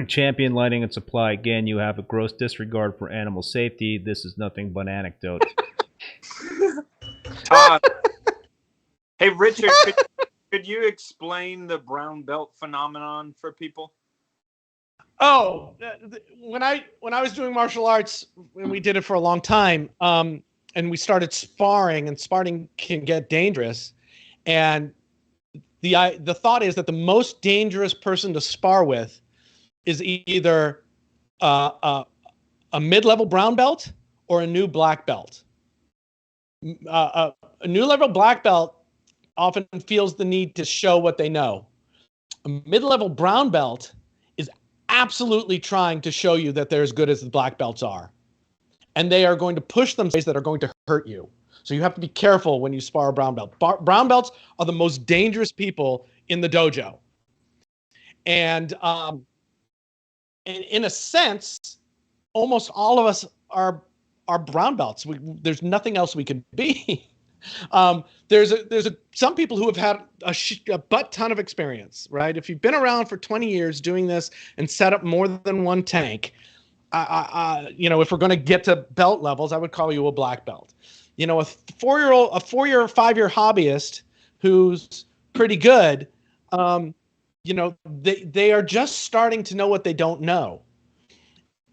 B: Champion Lighting and Supply, again, you have a gross disregard for animal safety. This is nothing but anecdote.
D: Todd. Hey, Richard, could you explain the brown belt phenomenon for people?
C: Oh, when I was doing martial arts, and we did it for a long time, and we started sparring, and sparring can get dangerous. And the thought is that the most dangerous person to spar with is either a mid-level brown belt or a new black belt. A new level black belt often feels the need to show what they know. A mid-level brown belt is absolutely trying to show you that they're as good as the black belts are. And they are going to push them ways that are going to hurt you. So you have to be careful when you spar a brown belt. Brown belts are the most dangerous people in the dojo. And in a sense, almost all of us are brown belts. There's nothing else we could be. There's some people who have had a butt ton of experience, right? If you've been around for 20 years doing this and set up more than one tank, if we're going to get to belt levels, I would call you a black belt. A 4-year or 5-year hobbyist who's pretty good, they are just starting to know what they don't know.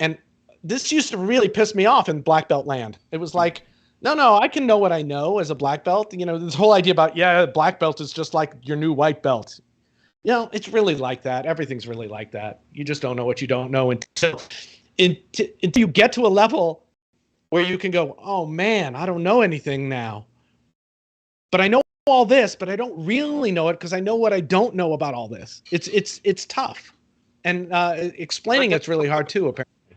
C: And this used to really piss me off in black belt land. It was like, no, I can know what I know as a black belt. This whole idea about, black belt is just like your new white belt. It's really like that. Everything's really like that. You just don't know what you don't know until you get to a level where you can go, oh man, I don't know anything now. But I know all this, but I don't really know it because I know what I don't know about all this. It's tough. And explaining it's really hard too, apparently.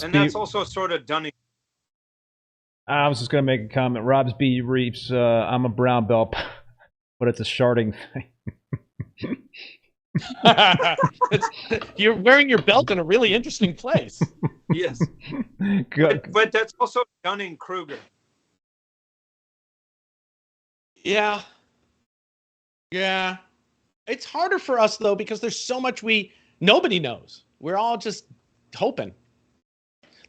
D: And that's also sort of Dunning.
B: I was just going to make a comment. Rob's B. Reefs, I'm a brown belt, but it's a sharding thing.
C: You're wearing your belt in a really interesting place.
D: Yes. But that's also Dunning-Kruger. Yeah. It's harder for us, though, because there's so much nobody knows. We're all just hoping.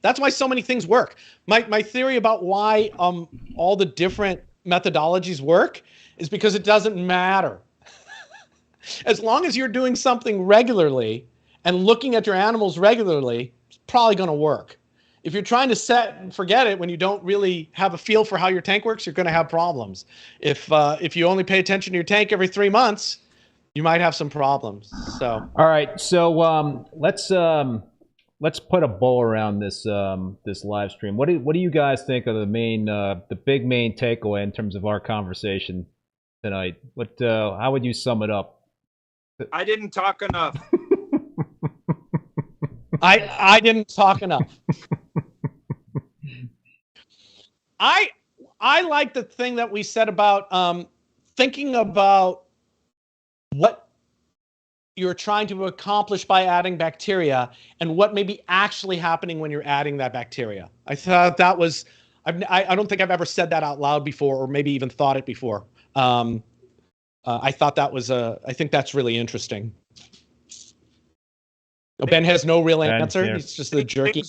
D: That's why so many things work. My theory about why all the different methodologies work is because it doesn't matter. As long as you're doing something regularly and looking at your animals regularly, it's probably going to work. If you're trying to set and forget it when you don't really have a feel for how your tank works, you're going to have problems. If you only pay attention to your tank every 3 months, you might have some problems. So
B: all right, so let's put a bow around this this live stream. What do you guys think of the big main takeaway in terms of our conversation tonight? How would you sum it up?
D: I didn't talk enough.
C: I didn't talk enough. I like the thing that we said about thinking about what you're trying to accomplish by adding bacteria and what may be actually happening when you're adding that bacteria. I thought that was, I don't think I've ever said that out loud before, or maybe even thought it before. I thought that was I think that's really interesting. Ben has no real answer.
B: Yeah.
C: He's just the jerky.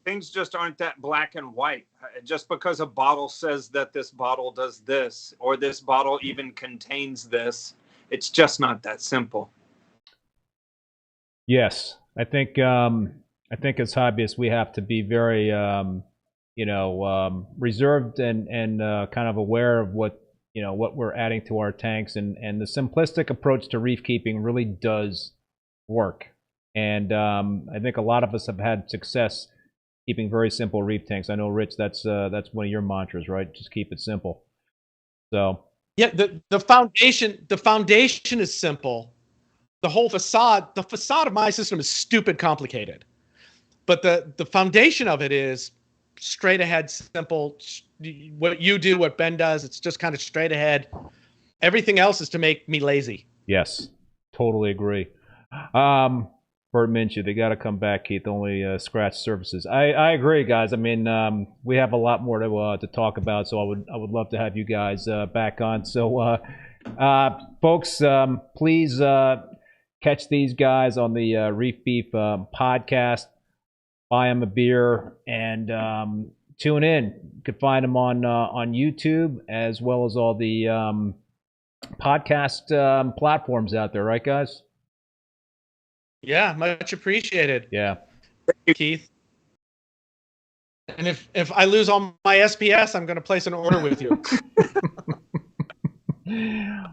D: Things just aren't that black and white. Just because a bottle says that this bottle does this, or this bottle even contains this, it's just not that simple.
B: Yes, I think as hobbyists we have to be very reserved and kind of aware of what we're adding to our tanks, and the simplistic approach to reef keeping really does work. And I think a lot of us have had success keeping very simple reef tanks. I know, Rich, that's one of your mantras, right? Just keep it simple. So
C: yeah, the foundation is simple. The whole facade of my system is stupid complicated, but the foundation of it is straight ahead, simple. What you do, what Ben does, it's just kind of straight ahead. Everything else is to make me lazy.
B: Yes, totally agree. Bert Minshew, they got to come back, Keith. Only scratch surfaces. I agree, guys. I mean, we have a lot more to talk about, so I would love to have you guys back on. So, folks, please catch these guys on the Reef Beef podcast. Buy them a beer and tune in. You can find them on YouTube as well as all the podcast platforms out there, right, guys?
C: Yeah, much appreciated.
B: Yeah.
C: Thank you, Keith. And if I lose all my SPS, I'm going to place an order with you.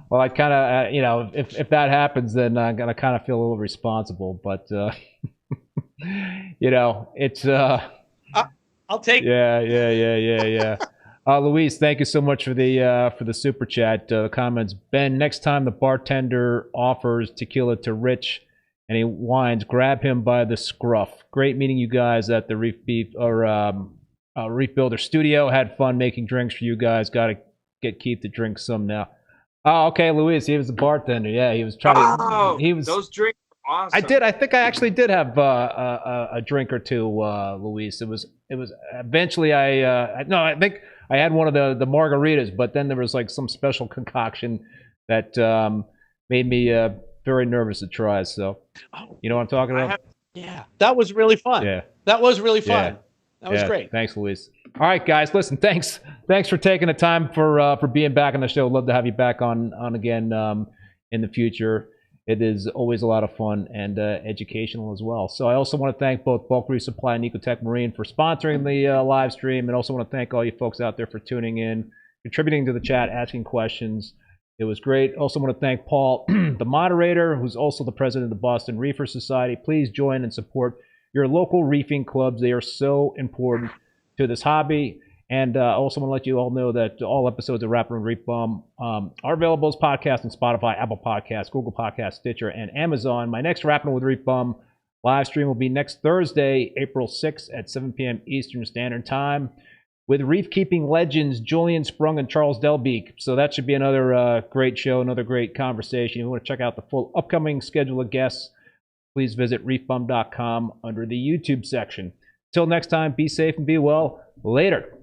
B: Well, I kind of, if that happens, then I'm going to kind of feel a little responsible. But, it's...
C: I'll take
B: Yeah. Luis, thank you so much for the super chat comments. Ben, next time the bartender offers tequila to Rich and he whines, grab him by the scruff. Great meeting you guys at the Reef Beef or Reef Builder Studio. Had fun making drinks for you guys. Got to get Keith to drink some now. Oh, okay, Luis. He was the bartender. Yeah, he was trying to. He was.
D: Those drinks are awesome.
B: I think I actually did have a drink or two, Luis. It was. Eventually, I think I had one of the margaritas, but then there was like some special concoction that made me very nervous to try. So, you know what I'm talking about?
C: Yeah, that was really fun.
B: Yeah,
C: that was really fun.
B: Yeah.
C: That was great.
B: Thanks, Luis. All right, guys. Listen, thanks for taking the time for being back on the show. Love to have you back on again in the future. It is always a lot of fun and educational as well. So I also want to thank both Bulk Reef Supply and Ecotech Marine for sponsoring the live stream, and also want to thank all you folks out there for tuning in, contributing to the chat, asking questions. It was great. Also want to thank Paul, the moderator, who's also the president of the Boston Reefer Society. Please join and support your local reefing clubs. They are so important to this hobby. And I also want to let you all know that all episodes of Rappin With ReefBum are available as podcasts on Spotify, Apple Podcasts, Google Podcasts, Stitcher, and Amazon. My next Rappin With ReefBum live stream will be next Thursday, April 6th at 7 p.m. Eastern Standard Time with reef keeping legends Julian Sprung and Charles Delbeek. So that should be another great show, another great conversation. If you want to check out the full upcoming schedule of guests, please visit reefbum.com under the YouTube section. Till next time, be safe and be well. Later.